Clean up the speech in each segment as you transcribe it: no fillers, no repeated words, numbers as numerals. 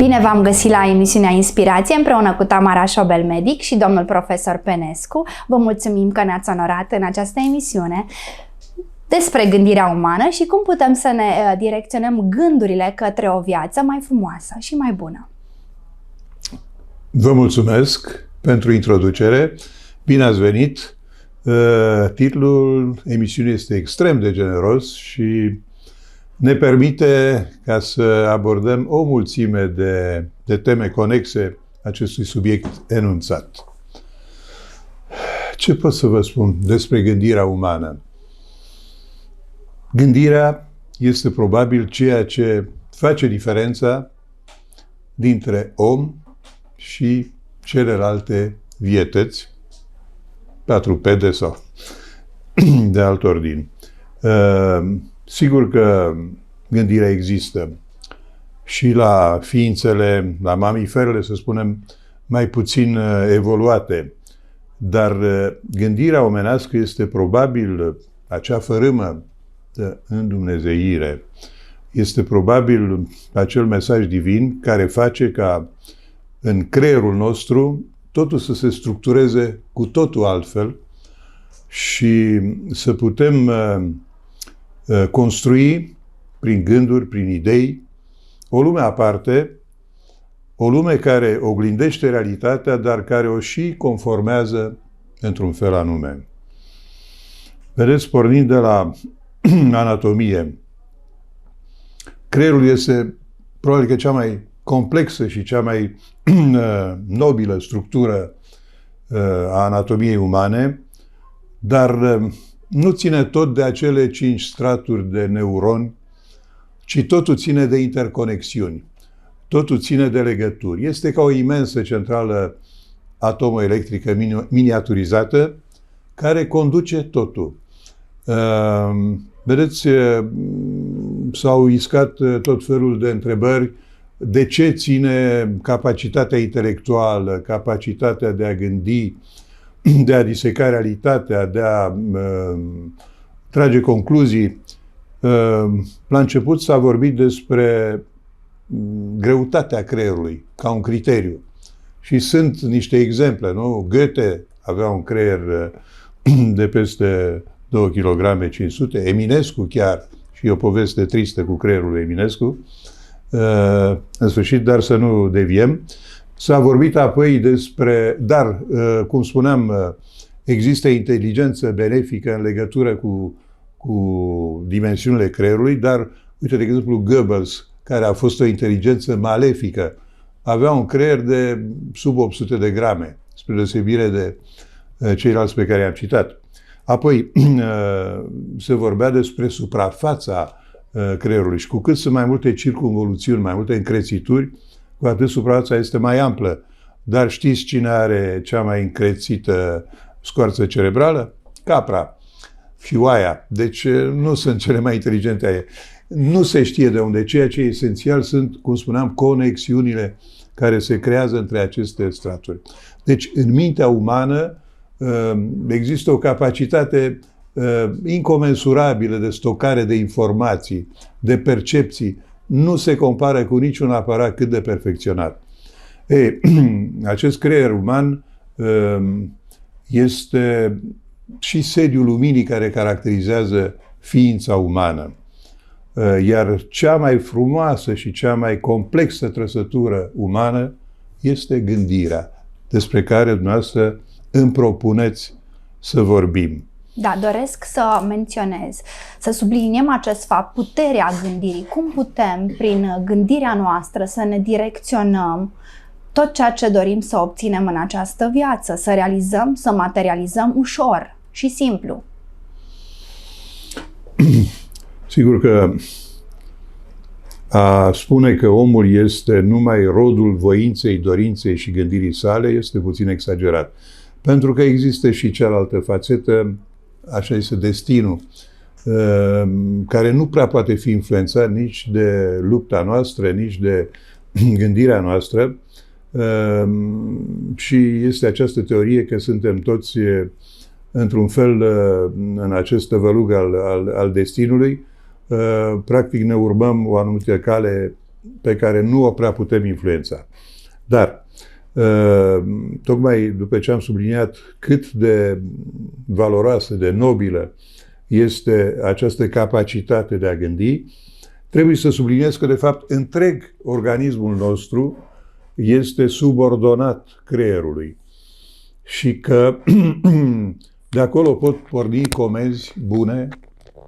Bine v-am găsit la emisiunea Inspirație împreună cu Tamara Șobel Medic și domnul profesor Penescu. Vă mulțumim că ne-ați onorat în această emisiune despre gândirea umană și cum putem să ne direcționăm gândurile către o viață mai frumoasă și mai bună. Vă mulțumesc pentru introducere. Bine ați venit! Titlul emisiunii este extrem de generos și ne permite ca să abordăm o mulțime de teme conexe acestui subiect enunțat. Ce pot să vă spun despre gândirea umană? Gândirea este probabil ceea ce face diferența dintre om și celelalte vietăți, patrupede sau de alt ordin. Sigur că gândirea există și la ființele, la mamiferele, să spunem, mai puțin evoluate, dar gândirea omenească este probabil acea fărâmă de îndumnezeire. Este probabil acel mesaj divin care face ca în creierul nostru totul să se structureze cu totul altfel și să putem construi prin gânduri, prin idei, o lume aparte, o lume care oglindește realitatea, dar care o și conformează într-un fel anume. Vedeți, pornind de la anatomie, creierul este probabil că cea mai complexă și cea mai nobilă structură a anatomiei umane, dar nu ține tot de acele 5 straturi de neuroni, ci totul ține de interconexiuni, totul ține de legături. Este ca o imensă centrală atomoelectrică miniaturizată care conduce totul. Vedeți, s-au iscat tot felul de întrebări. De ce ține capacitatea intelectuală, capacitatea de a gândi, de a diseca realitatea, de a trage concluzii? La început s-a vorbit despre greutatea creierului ca un criteriu. Și sunt niște exemple, nu? Goethe avea un creier de peste 2 kg 500, Eminescu chiar, și o poveste tristă cu creierul lui Eminescu. În sfârșit, dar să nu deviem. S-a vorbit apoi despre, dar, cum spuneam, există inteligență benefică în legătură cu dimensiunile creierului, dar, uite, de exemplu, Goebbels, care a fost o inteligență malefică, avea un creier de sub 800 de grame, spre deosebire de ceilalți pe care i-am citat. Apoi, se vorbea despre suprafața creierului și cu cât sunt mai multe circumvoluțiuni, mai multe încrețituri, cu atât suprafața este mai amplă. Dar știți cine are cea mai încrețită scoarță cerebrală? Capra și oaia. Deci nu sunt cele mai inteligente aia. Nu se știe de unde. Ceea ce e esențial sunt, cum spuneam, conexiunile care se creează între aceste straturi. Deci, în mintea umană există o capacitate incomensurabilă de stocare de informații, de percepții. Nu se compară cu niciun aparat cât de perfecționat. Acest creier uman este și sediul luminii care caracterizează ființa umană. Iar cea mai frumoasă și cea mai complexă trăsătură umană este gândirea, despre care dumneavoastră îmi propuneți să vorbim. Da, doresc să menționez, să subliniem acest fapt, puterea gândirii. Cum putem, prin gândirea noastră, să ne direcționăm tot ceea ce dorim să obținem în această viață, să realizăm, să materializăm ușor și simplu? Sigur că a spune că omul este numai rodul voinței, dorinței și gândirii sale este puțin exagerat. Pentru că există și cealaltă fațetă, așa este destinul, care nu prea poate fi influențat nici de lupta noastră, nici de gândirea noastră. Și este această teorie că suntem toți, într-un fel, în acest tăvălug al destinului. Practic ne urmăm o anumită cale pe care nu o prea putem influența. Dar, tocmai după ce am subliniat cât de valoroasă, de nobilă este această capacitate de a gândi, trebuie să subliniez că, de fapt, întreg organismul nostru este subordonat creierului și că de acolo pot porni comenzi bune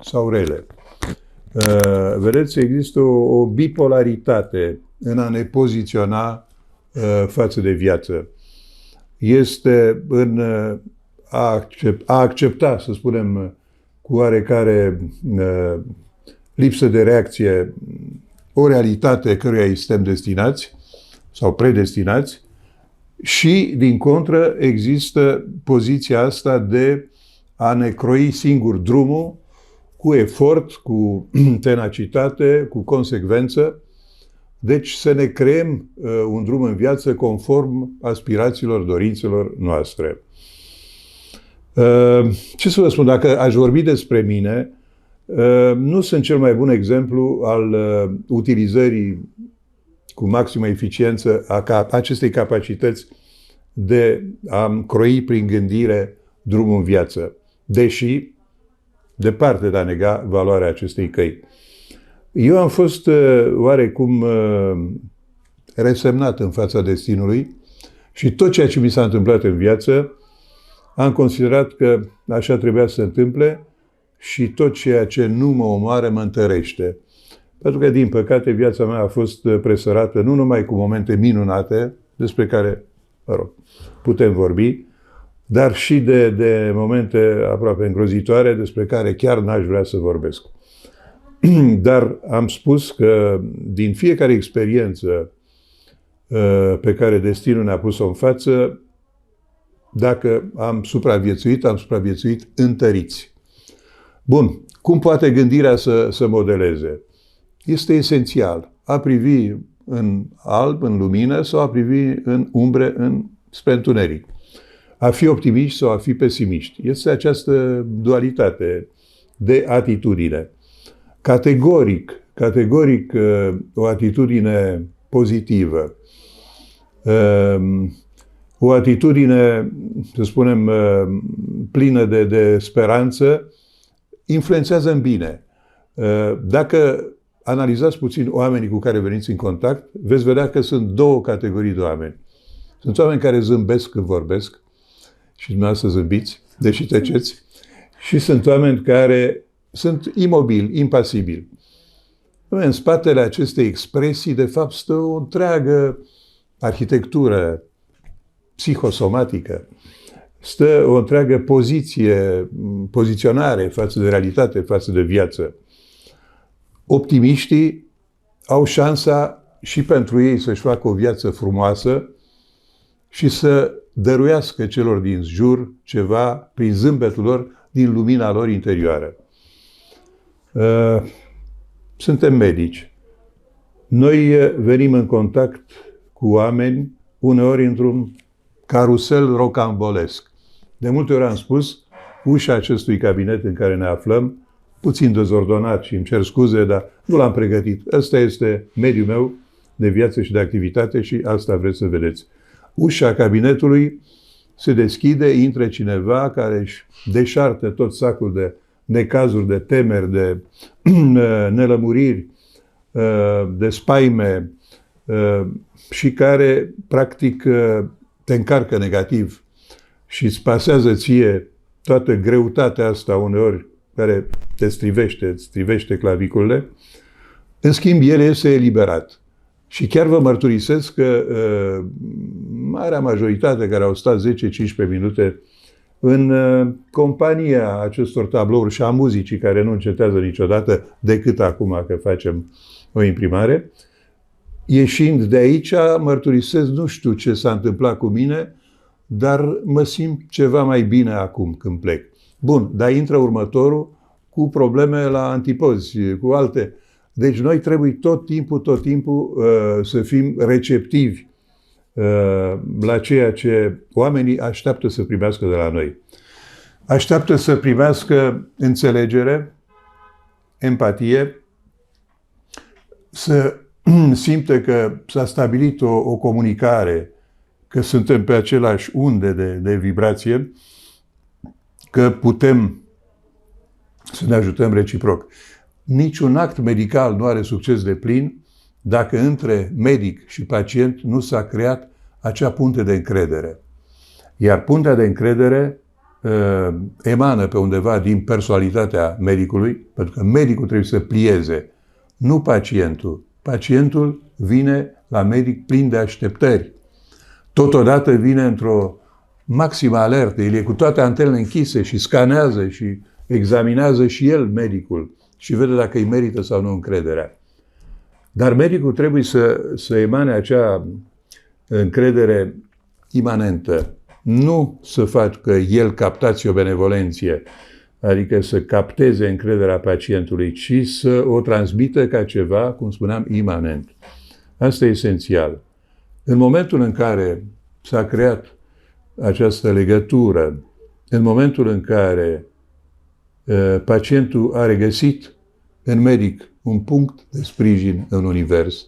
sau rele. Vedeți, există o bipolaritate în a ne poziționa față de viață. Este în a accepta, să spunem, cu oarecare lipsă de reacție, o realitate căruia îi suntem destinați sau predestinați, și, din contră, există poziția asta de a ne croi singur drumul cu efort, cu tenacitate, cu consecvență. Deci să ne creăm un drum în viață conform aspirațiilor, dorințelor noastre. Ce să vă spun, dacă aș vorbi despre mine, nu sunt cel mai bun exemplu al utilizării cu maximă eficiență a acestei capacități de a croi prin gândire drumul în viață, deși departe de a nega valoarea acestei căi. Eu am fost oarecum resemnat în fața destinului și tot ceea ce mi s-a întâmplat în viață am considerat că așa trebuia să se întâmple și tot ceea ce nu mă omoară mă întărește. Pentru că, din păcate, viața mea a fost presărată nu numai cu momente minunate, despre care, mă rog, putem vorbi, dar și de momente aproape îngrozitoare, despre care chiar n-aș vrea să vorbesc. Dar am spus că din fiecare experiență pe care destinul ne-a pus-o în față, dacă am supraviețuit întăriți. Bun, cum poate gândirea să modeleze? Este esențial a privi în alb, în lumină, sau a privi în umbre, spre întuneric. A fi optimiști sau a fi pesimiști. Este această dualitate de atitudine. Categoric o atitudine pozitivă, o atitudine, să spunem, plină de speranță, influențează în bine. Dacă analizați puțin oamenii cu care veniți în contact, veți vedea că sunt două categorii de oameni. Sunt oameni care zâmbesc când vorbesc și dumneavoastră zâmbiți, deși tăceți, și sunt oameni care sunt imobili, impasibili. În spatele acestei expresii, de fapt, stă o întreagă arhitectură psihosomatică, stă o întreagă poziționare față de realitate, față de viață. Optimiștii au șansa și pentru ei să-și facă o viață frumoasă și să dăruiască celor din jur ceva prin zâmbetul lor, din lumina lor interioară. Suntem medici. Noi venim în contact cu oameni, uneori într-un carusel rocambolesc. De multe ori am spus, ușa acestui cabinet în care ne aflăm, puțin dezordonat și îmi cer scuze, dar nu l-am pregătit. Ăsta este mediul meu de viață și de activitate și asta vreți să vedeți. Ușa cabinetului se deschide, intră cineva care își deșartă tot sacul de necazuri, de temeri, de nelămuriri, de spaime și care, practic, te încarcă negativ și îți pasează ție toată greutatea asta uneori care te strivește claviculele. În schimb, el este eliberat. Și chiar vă mărturisesc că marea majoritate care au stat 10-15 minute în compania acestor tablouri și a muzicii care nu încetează niciodată decât acum că facem o imprimare, ieșind de aici, mărturisesc, nu știu ce s-a întâmplat cu mine, dar mă simt ceva mai bine acum când plec. Bun, dar intră următorul cu probleme la antipozi, cu alte. Deci noi trebuie tot timpul să fim receptivi la ceea ce oamenii așteaptă să primească de la noi. Așteaptă să primească înțelegere, empatie, să simte că s-a stabilit o comunicare, că suntem pe același unde de vibrație, că putem să ne ajutăm reciproc. Niciun act medical nu are succes deplin dacă între medic și pacient nu s-a creat acea punte de încredere. Iar puntea de încredere emană pe undeva din personalitatea medicului, pentru că medicul trebuie să plieze, nu pacientul. Pacientul vine la medic plin de așteptări. Totodată vine într-o maximă alertă. El e cu toate antenele închise și scanează și examinează și el medicul și vede dacă îi merită sau nu încrederea. Dar medicul trebuie să emane acea încredere imanentă. Nu să facă el captatio benevolenție, adică să capteze încrederea pacientului, ci să o transmită ca ceva, cum spuneam, imanent. Asta e esențial. În momentul în care s-a creat această legătură, în momentul în care pacientul a regăsit în medic un punct de sprijin în univers,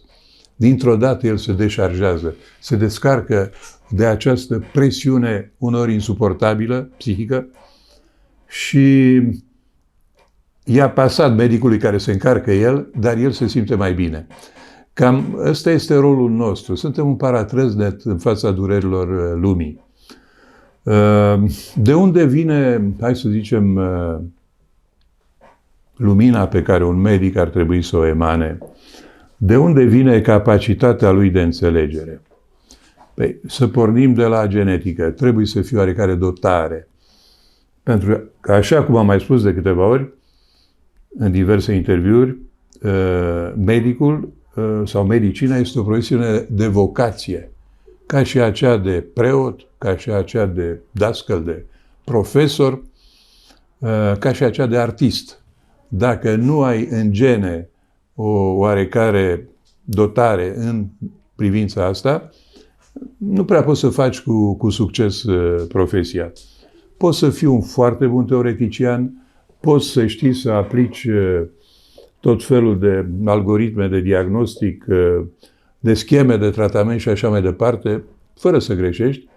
dintr-o dată el se deșarjează, se descarcă de această presiune uneori insuportabilă, psihică, și i-a pasat medicului care se încarcă el, dar el se simte mai bine. Cam ăsta este rolul nostru. Suntem un paratrăznet în fața durerilor lumii. De unde vine, hai să zicem, lumina pe care un medic ar trebui să o emane? De unde vine capacitatea lui de înțelegere? Păi, să pornim de la genetică. Trebuie să fie oarecare dotare. Pentru că, așa cum am mai spus de câteva ori, în diverse interviuri, medicul sau medicina este o profesiune de vocație. Ca și aceea de preot, ca și aceea de dascăl, de profesor, ca și aceea de artist. Dacă nu ai în gene o oarecare dotare în privința asta, nu prea poți să faci cu succes profesia. Poți să fii un foarte bun teoretician, poți să știi să aplici tot felul de algoritme de diagnostic, de scheme de tratament și așa mai departe, fără să greșești,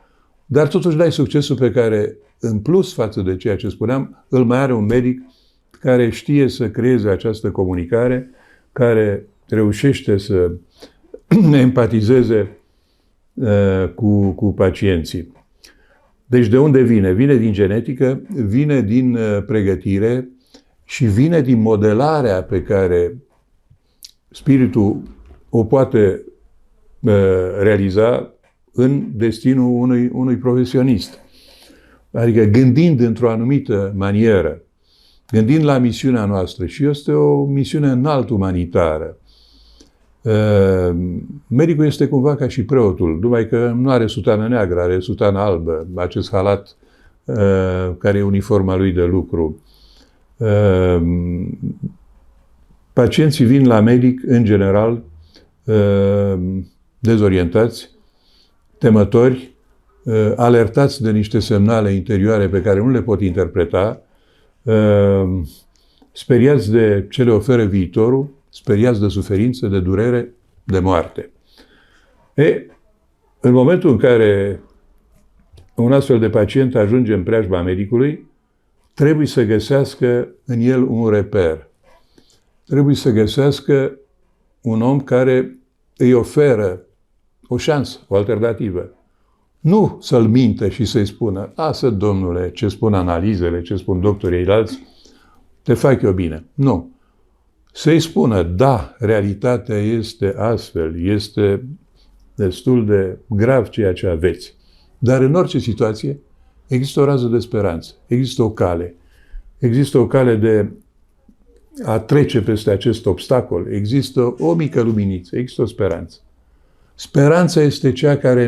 dar totuși dai succesul pe care, în plus față de ceea ce spuneam, îl mai are un medic care știe să creeze această comunicare, care reușește să empatizeze cu pacienții. Deci de unde vine? Vine din genetică, vine din pregătire și vine din modelarea pe care spiritul o poate realiza în destinul unui profesionist. Adică gândind într-o anumită manieră, gândind la misiunea noastră, și este o misiune înalt umanitară. Medicul este cumva ca și preotul, numai că nu are sutană neagră, are sutană albă, acest halat care e uniforma lui de lucru. Pacienții vin la medic, în general, dezorientați, temători, alertați de niște semnale interioare pe care nu le pot interpreta, speriați de ce le oferă viitorul, speriați de suferință, de durere, de moarte. În momentul în care un astfel de pacient ajunge în preajma medicului, trebuie să găsească în el un reper. Trebuie să găsească un om care îi oferă o șansă, o alternativă. Nu să-l mintă și să-i spună: lasă, domnule, ce spun analizele, ce spun doctorii alți, te fac eu bine. Nu. Să-i spună: da, realitatea este astfel, este destul de grav ceea ce aveți. Dar în orice situație există o rază de speranță, există o cale. Există o cale de a trece peste acest obstacol, există o mică luminiță, există o speranță. Speranța este cea care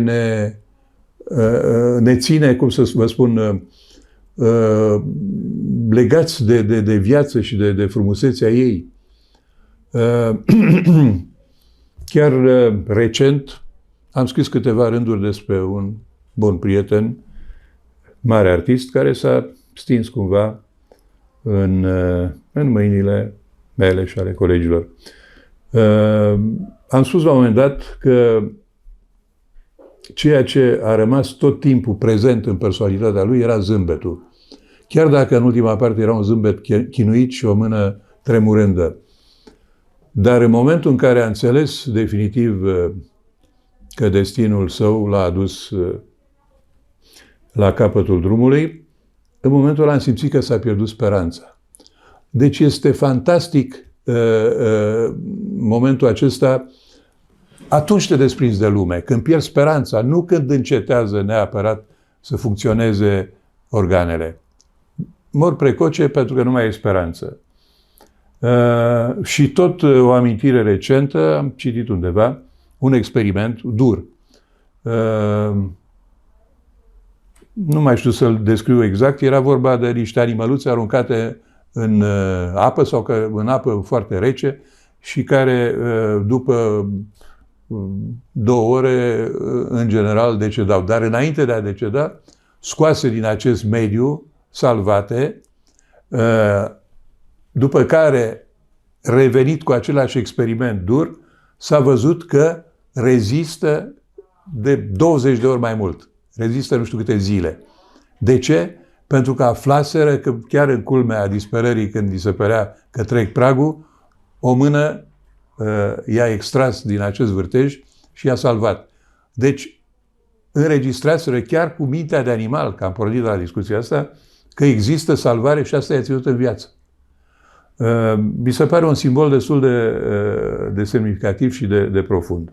ne ține, cum să vă spun, legați de viață și de frumusețea ei. Chiar recent am scris câteva rânduri despre un bun prieten, mare artist, care s-a stins cumva în mâinile mele și ale colegilor. am spus la un moment dat că ceea ce a rămas tot timpul prezent în personalitatea lui era zâmbetul. Chiar dacă în ultima parte era un zâmbet chinuit și o mână tremurândă. Dar în momentul în care a înțeles definitiv că destinul său l-a adus la capătul drumului, în momentul ăla am simțit că s-a pierdut speranța. Deci este fantastic momentul acesta. Atunci te desprinzi de lume, când pierzi speranța, nu când încetează neapărat să funcționeze organele. Mor precoce pentru că nu mai e speranță. Și tot o amintire recentă, am citit undeva, un experiment dur. Nu mai știu să-l descriu exact, era vorba de niște animăluțe aruncate în apă sau în apă foarte rece și care după 2 ore, în general, decedau. Dar înainte de a deceda, scoase din acest mediu, salvate, după care, revenit cu același experiment dur, s-a văzut că rezistă de 20 de ori mai mult. Rezistă nu știu câte zile. De ce? Pentru că aflaseră că chiar în culmea disperării, când îi se părea că trec pragul, o mână i-a extras din acest vârtej și i-a salvat. Deci, înregistraseră chiar cu mintea de animal, că am pornit de la discuția asta, că există salvare și asta i-a ținut în viață. Mi se pare un simbol destul de semnificativ și de profund.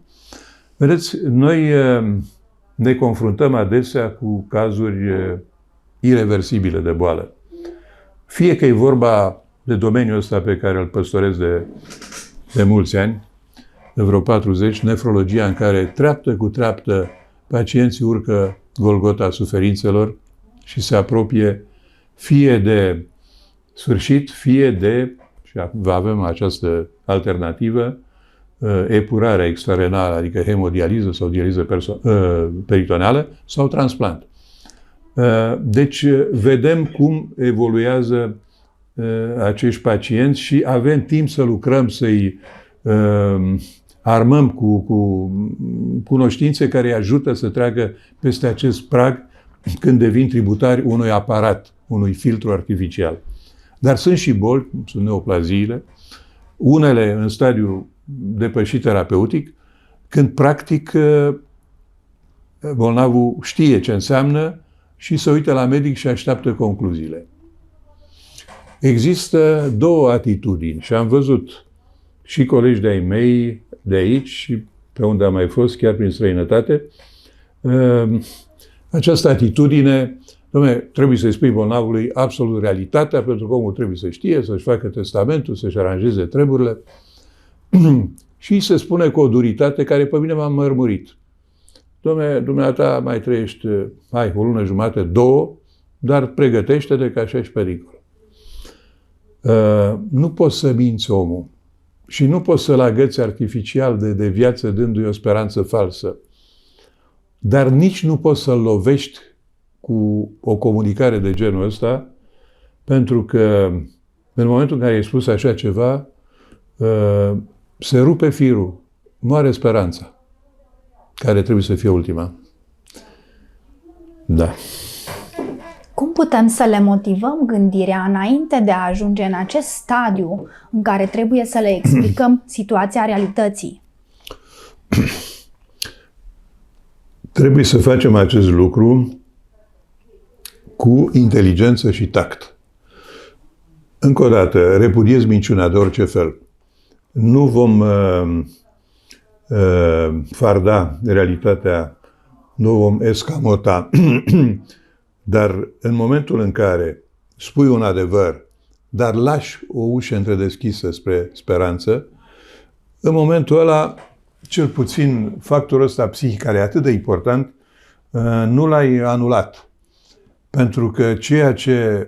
Vedeți, noi ne confruntăm adesea cu cazuri ireversibile de boală. Fie că e vorba de domeniul ăsta pe care îl păstorez de mulți ani, de vreo 40, nefrologia, în care treaptă cu treaptă pacienții urcă Golgota suferințelor și se apropie fie de sfârșit, fie de, și avem această alternativă, epurarea extrarenală, adică hemodializă sau dializă peritoneală sau transplant. Deci vedem cum evoluează acești pacienți și avem timp să lucrăm, să-i armăm cu cunoștințe care îi ajută să treacă peste acest prag când devin tributari unui aparat, unui filtru artificial. Dar sunt și boli, sunt neoplaziile, unele în stadiu depășit terapeutic, când practic bolnavul știe ce înseamnă și se uită la medic și așteaptă concluziile. Există 2 atitudini și am văzut și colegi de-ai mei de aici și pe unde am mai fost, chiar prin străinătate, această atitudine, trebuie să-i spui bolnavului absolut realitatea, pentru că omul trebuie să știe, să-și facă testamentul, să-și aranjeze treburile și se spune cu o duritate care pe mine m-a mărmurit. Dumneata mai trăiești, o lună jumate, 2, dar pregătește-te că așa ești pericol. Nu poți să minți omul și nu poți să-l agăți artificial de viață dându-i o speranță falsă. Dar nici nu poți să-l lovești cu o comunicare de genul ăsta, pentru că în momentul în care ai spus așa ceva, se rupe firul, moare speranța, care trebuie să fie ultima. Da. Cum putem să le motivăm gândirea înainte de a ajunge în acest stadiu în care trebuie să le explicăm situația realității? Trebuie să facem acest lucru cu inteligență și tact. Încă o dată, repudiez minciuna de orice fel. Nu vom farda realitatea, nu vom escamota, dar în momentul în care spui un adevăr, dar lași o ușă întredeschisă spre speranță, în momentul ăla, cel puțin factorul ăsta psihic, care e atât de important, nu l-ai anulat. Pentru că ceea ce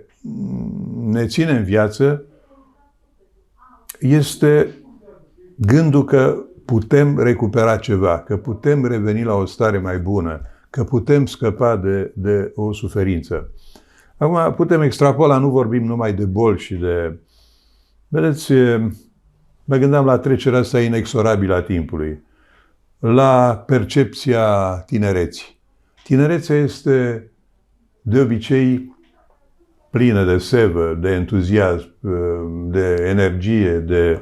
ne ține în viață este gândul că putem recupera ceva, că putem reveni la o stare mai bună, că putem scăpa de o suferință. Acum putem extrapola, nu vorbim numai de boli și de... Vedeți, mă gândeam la trecerea asta inexorabilă a timpului, la percepția tinereții. Tinerețea este de obicei plină de sevă, de entuziasm, de energie, de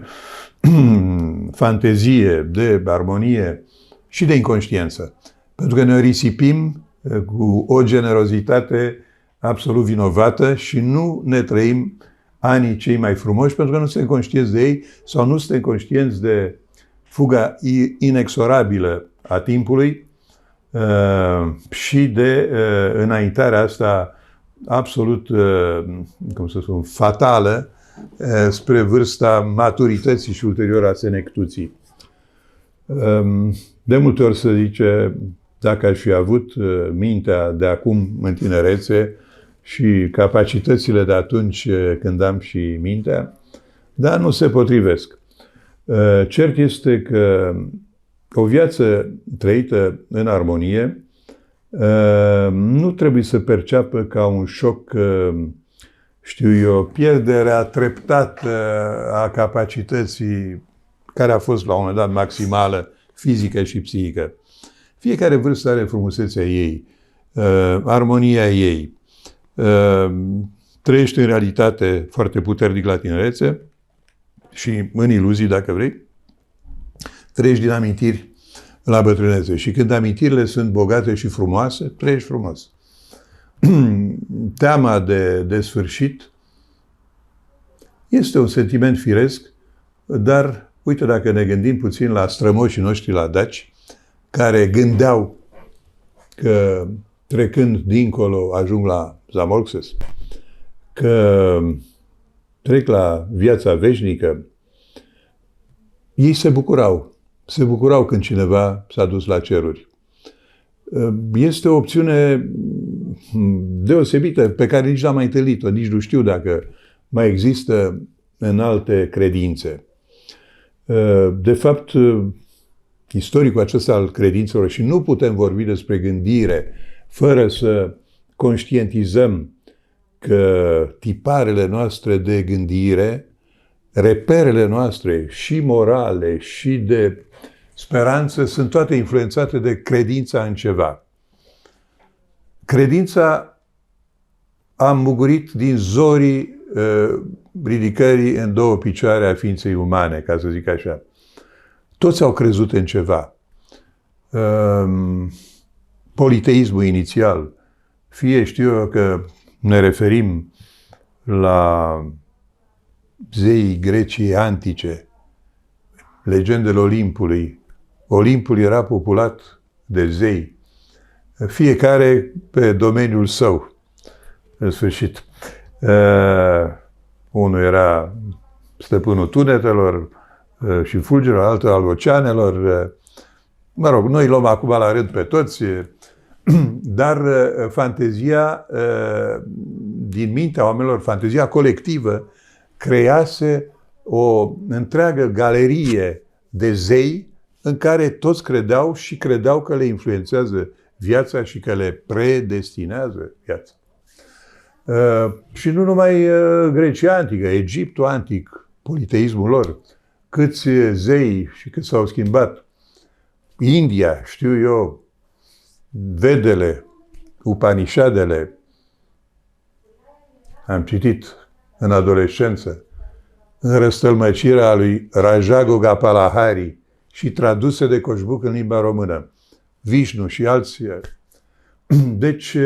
fantezie, de armonie și de inconștiență. Pentru că ne risipim cu o generozitate absolut vinovată și nu ne trăim anii cei mai frumoși pentru că nu suntem conștienți de ei sau nu suntem conștienți de fuga inexorabilă a timpului și de înaintarea asta absolut, cum să spun, fatală spre vârsta maturității și ulterior a senectuții. De multe ori se zice, dacă aș fi avut mintea de acum în tinerețe și capacitățile de atunci când am și mintea, dar nu se potrivesc. Cert este că o viață trăită în armonie nu trebuie să perceapă ca un șoc, știu eu, pierderea treptată a capacității care a fost la un moment dat maximală, fizică și psihică. Fiecare vârstă are frumusețea ei, armonia ei. Trăiește în realitate foarte puternic la tinerețe și în iluzii, dacă vrei. Trăiești din amintiri la bătrânețe. Și când amintirile sunt bogate și frumoase, trăiești frumos. Teama de sfârșit este un sentiment firesc, dar uite, dacă ne gândim puțin la strămoșii noștri la daci, care gândeau că trecând dincolo ajung la Zamolxes, că trec la viața veșnică, ei se bucurau. Se bucurau când cineva s-a dus la ceruri. Este o opțiune deosebită pe care nici n-am mai întâlnit-o, nici nu știu dacă mai există în alte credințe. De fapt, istoricul acesta al credințelor, și nu putem vorbi despre gândire fără să conștientizăm că tiparele noastre de gândire, reperele noastre și morale și de speranță sunt toate influențate de credința în ceva. Credința a mugurit din zorii ridicării în două picioare a ființei umane, ca să zic așa. Toți au crezut în ceva. Politeismul inițial, fie știu eu că ne referim la zeii Greciei antice, legendele Olimpului. Olimpul era populat de zei, fiecare pe domeniul său, în sfârșit. Unul era stăpânul tunetelor și fulgerilor, altul al oceanelor. Mă rog, noi luăm acum la rând pe toți, dar fantezia din mintea oamenilor, fantezia colectivă, crease o întreagă galerie de zei în care toți credeau și credeau că le influențează viața și că le predestinează viața. Și nu numai Grecia antică, Egiptul antic, politeismul lor, câți zei și cât s-au schimbat. India, știu eu, Vedele, Upanishadele, am citit în adolescență, în răstălmăcirea lui Raja Gogapalahari și traduse de Coșbuc în limba română, Vishnu și alții. Deci,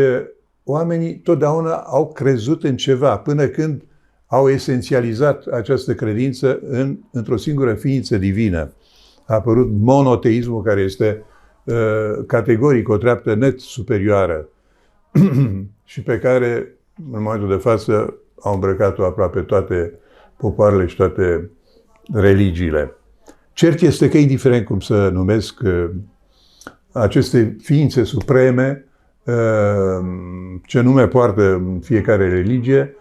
oamenii totdeauna au crezut în ceva, până când au esențializat această credință într-o singură ființă divină. A apărut monoteismul, care este categoric o treaptă net superioară și pe care, în momentul de față, au îmbrăcat-o aproape toate popoarele și toate religiile. Cert este că, indiferent cum să numesc aceste ființe supreme, ce nume poartă în fiecare religie,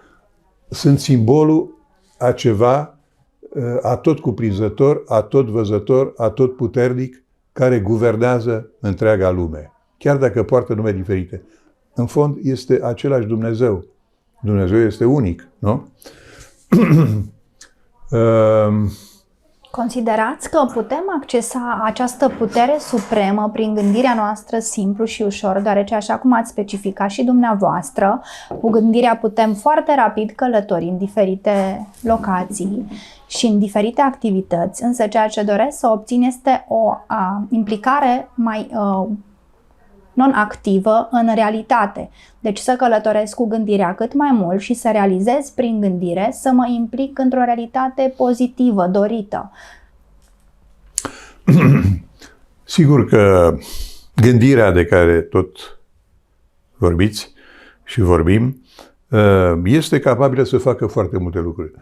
sunt simbolul a ceva atot cuprinzător, atot văzător, atot puternic, care guvernează întreaga lume. Chiar dacă poartă nume diferite. În fond, este același Dumnezeu. Dumnezeu este unic, nu? Considerați că putem accesa această putere supremă prin gândirea noastră simplu și ușor, deoarece, așa cum ați specificat și dumneavoastră, cu gândirea putem foarte rapid călători în diferite locații și în diferite activități, însă ceea ce doresc să obțin este o implicare mai non-activă în realitate. Deci să călătoresc cu gândirea cât mai mult și să realizez prin gândire, să mă implic într-o realitate pozitivă, dorită. Sigur că gândirea de care tot vorbiți și vorbim este capabilă să facă foarte multe lucruri.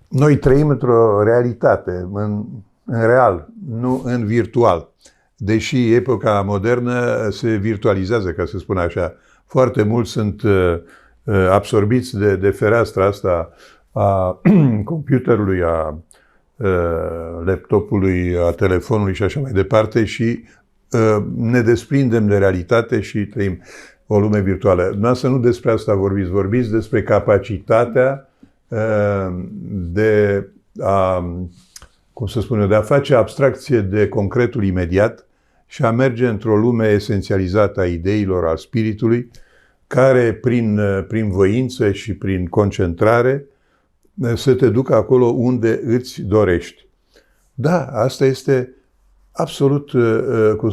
Noi trăim într-o realitate, în real, nu în virtual. Deși epoca modernă se virtualizează, ca să spun așa. Foarte mulți sunt absorbiți de fereastra asta a computerului, a laptopului, a telefonului și așa mai departe și ne desprindem de realitate și trăim o lume virtuală. Dumneavoastră nu despre asta vorbiți, vorbiți despre capacitatea de a, cum să spun eu, de a face abstracție de concretul imediat și a merge într-o lume esențializată a ideilor, a spiritului, care prin voință și prin concentrare să te ducă acolo unde îți dorești. Da, asta este absolut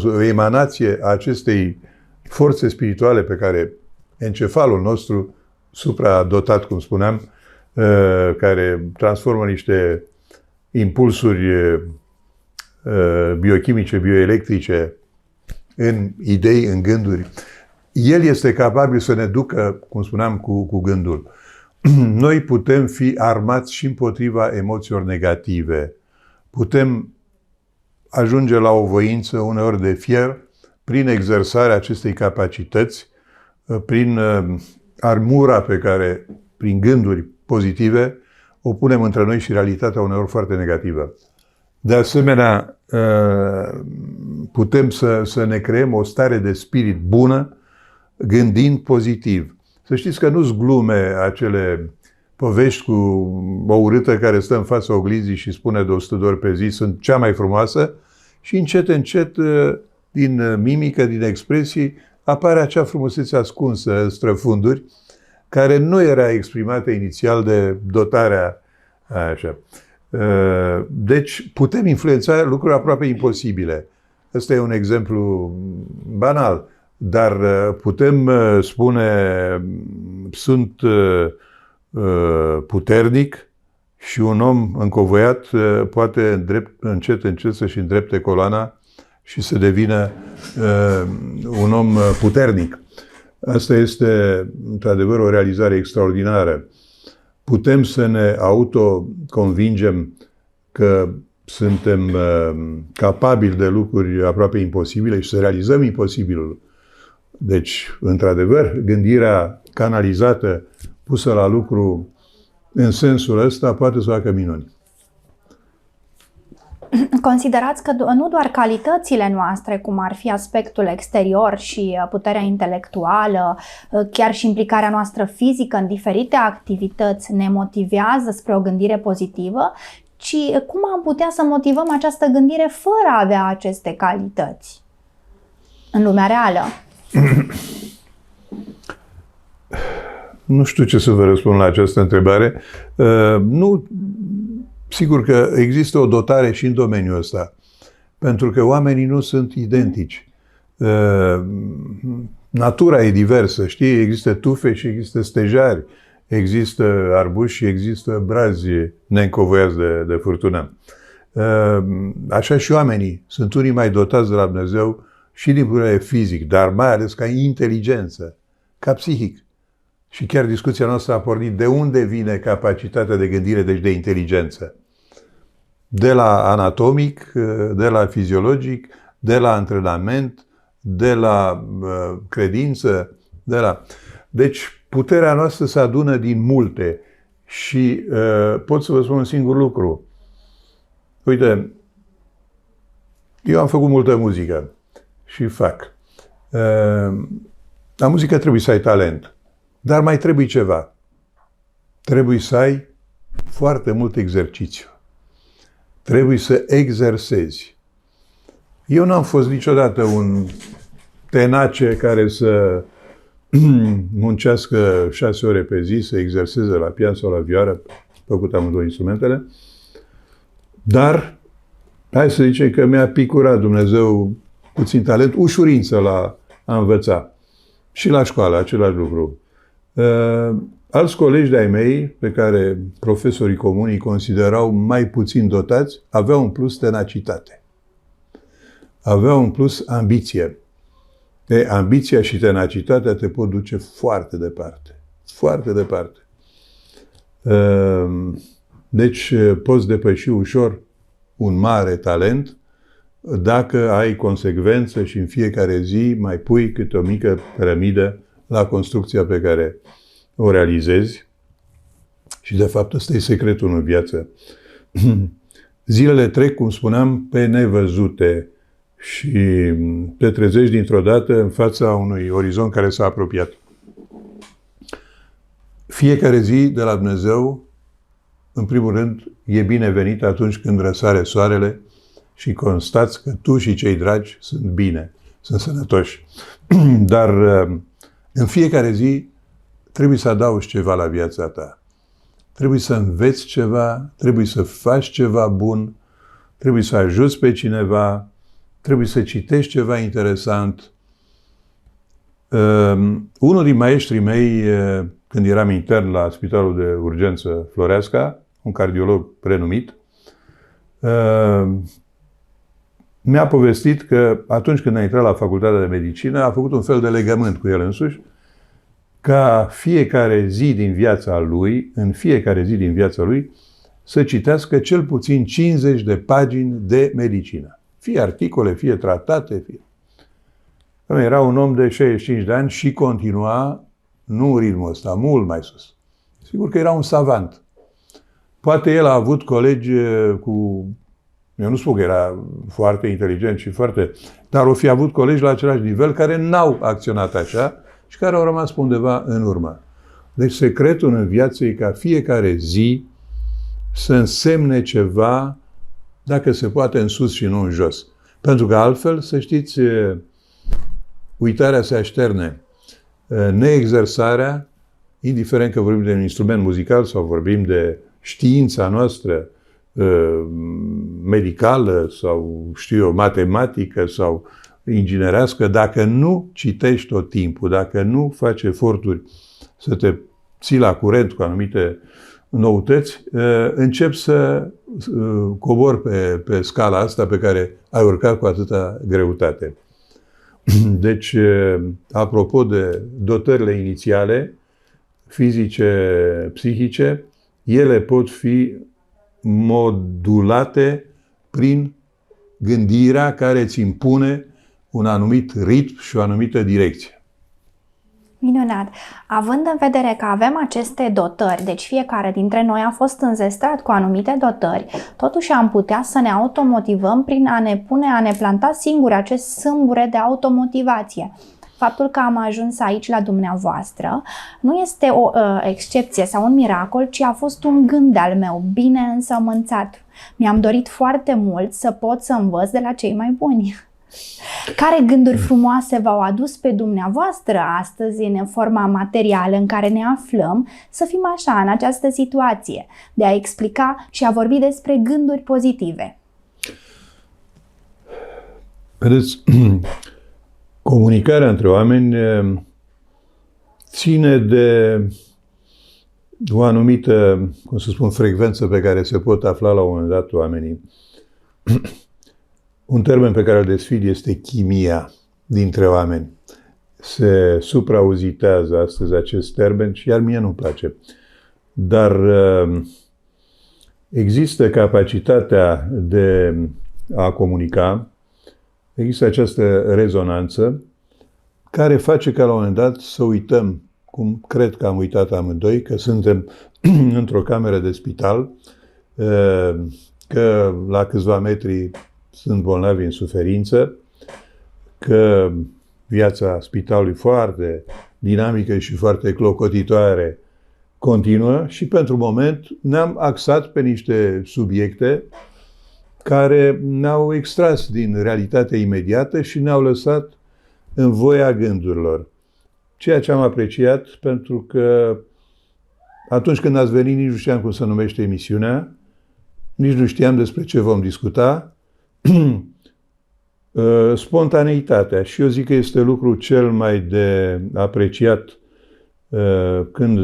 o emanație a acestei forțe spirituale pe care encefalul nostru, supradotat, cum spuneam, care transformă niște impulsuri biochimice, bioelectrice în idei, în gânduri. El este capabil să ne ducă, cum spuneam, cu gândul. Noi putem fi armați și împotriva emoțiilor negative. Putem ajunge la o voință uneori de fier prin exersarea acestei capacități, prin armura pe care, prin gânduri pozitive, o punem între noi și realitatea uneori foarte negativă. De asemenea, putem să ne creăm o stare de spirit bună, gândind pozitiv. Să știți că nu-s glume acele povești cu o urâtă care stă în fața oglinzii și spune de 100 de ori pe zi, sunt cea mai frumoasă, și încet, încet, din mimică, din expresii, apare acea frumusețe ascunsă în străfunduri, care nu era exprimată inițial de dotarea așa. Deci putem influența lucruri aproape imposibile. Ăsta e un exemplu banal, dar putem spune sunt puternic și un om încovoiat poate încet, încet să-și îndrepte coloana și să devină un om puternic. Asta este, într-adevăr, o realizare extraordinară. Putem să ne autoconvingem că suntem capabili de lucruri aproape imposibile și să realizăm imposibilul. Deci, într-adevăr, gândirea canalizată, pusă la lucru în sensul ăsta, poate să facă minuni. Considerați că nu doar calitățile noastre, cum ar fi aspectul exterior și puterea intelectuală, chiar și implicarea noastră fizică în diferite activități ne motivează spre o gândire pozitivă, ci cum am putea să motivăm această gândire fără a avea aceste calități în lumea reală? Nu știu ce să vă răspund la această întrebare. Nu, sigur că există o dotare și în domeniul ăsta, pentru că oamenii nu sunt identici. Natura e diversă, știi? Există tufe și există stejari, există arbuși și există brazi neîncovoiați de furtună. Așa și oamenii sunt unii mai dotați de la Dumnezeu și din punct de vedere fizic, dar mai ales ca inteligență, ca psihic. Și chiar discuția noastră a pornit de unde vine capacitatea de gândire, deci de inteligență. De la anatomic, de la fiziologic, de la antrenament, de la credință, de la... Deci puterea noastră se adună din multe și pot să vă spun un singur lucru. Uite, eu am făcut multă muzică și fac. La muzică trebuie să ai talent. Dar mai trebuie ceva. Trebuie să ai foarte mult exercițiu. trebuie să exersezi. Eu n-am fost niciodată un tenace care să muncească 6 ore pe zi, să exerseze la pian sau la vioară, făcut amândouă instrumentele, dar hai să zicem că mi-a picurat Dumnezeu puțin talent, ușurință la a învăța. Și la școală, același lucru. Alți colegi de-ai mei, pe care profesorii comuni îi considerau mai puțin dotați, aveau un plus tenacitate. Aveau un plus ambiție. Ambiția și tenacitatea te pot duce foarte departe. Foarte departe. Deci poți depăși ușor un mare talent dacă ai consecvență și în fiecare zi mai pui câte o mică cărămidă la construcția pe care o realizezi. Și de fapt ăsta e secretul în viață. Zilele trec, cum spuneam, pe nevăzute și te trezești dintr-o dată în fața unui orizont care s-a apropiat. Fiecare zi de la Dumnezeu, în primul rând, e binevenit atunci când răsare soarele și constați că tu și cei dragi sunt bine, sunt sănătoși. Dar în fiecare zi trebuie să adaugi ceva la viața ta. Trebuie să înveți ceva, trebuie să faci ceva bun, trebuie să ajuți pe cineva, trebuie să citești ceva interesant. Unul din maestrii mei, când eram intern la Spitalul de Urgență Floreasca, un cardiolog renumit, mi-a povestit că atunci când a intrat la Facultatea de Medicină, a făcut un fel de legământ cu el însuși, ca fiecare zi din viața lui, în fiecare zi din viața lui, să citească cel puțin 50 de pagini de medicină. Fie articole, fie tratate, fie... Era un om de 65 de ani și continua, nu în ritmul ăsta, mult mai sus. Sigur că era un savant. Poate el a avut colegi cu... Eu nu spun că era foarte inteligent și foarte... Dar o fi avut colegi la același nivel care n-au acționat așa și care au rămas pe undeva în urmă. Deci secretul în viață e ca fiecare zi să însemne ceva, dacă se poate, în sus și nu în jos. Pentru că altfel, să știți, uitarea se așterne. Neexersarea, indiferent că vorbim de un instrument muzical sau vorbim de știința noastră medicală sau, știu eu, matematică sau inginerească, dacă nu citești tot timpul, dacă nu faci eforturi să te ții la curent cu anumite noutăți, începi să cobori pe scala asta pe care ai urcat cu atâta greutate. Deci, apropo de dotările inițiale, fizice, psihice, ele pot fi modulate prin gândirea care îți impune un anumit ritm și o anumită direcție. Minunat! Având în vedere că avem aceste dotări, deci fiecare dintre noi a fost înzestrat cu anumite dotări, totuși am putea să ne automotivăm prin a ne planta singuri acest sâmbure de automotivație. Faptul că am ajuns aici la dumneavoastră nu este o excepție sau un miracol, ci a fost un gând al meu, bine însămânțat. Mi-am dorit foarte mult să pot să învăț de la cei mai buni. Care gânduri frumoase v-au adus pe dumneavoastră astăzi, în forma materială în care ne aflăm, să fim așa, în această situație, de a explica și a vorbi despre gânduri pozitive? Vedeți, comunicarea între oameni ține de o anumită, cum să spun, frecvență pe care se pot afla la un moment dat oamenii. Un termen pe care îl desfid este chimia dintre oameni. Se suprauzitează astăzi acest termen și iar mie nu-mi place. Dar există capacitatea de a comunica, există această rezonanță care face ca la un moment dat să uităm, cum cred că am uitat amândoi, că suntem într-o cameră de spital, că la câțiva metri sunt bolnavi în suferință, că viața spitalului foarte dinamică și foarte clocotitoare continuă și pentru moment ne-am axat pe niște subiecte care ne-au extras din realitatea imediată și ne-au lăsat în voia gândurilor. Ceea ce am apreciat, pentru că atunci când ați venit, nici nu știam cum se numește emisiunea, nici nu știam despre ce vom discuta. Spontaneitatea. Și eu zic că este lucru cel mai de apreciat când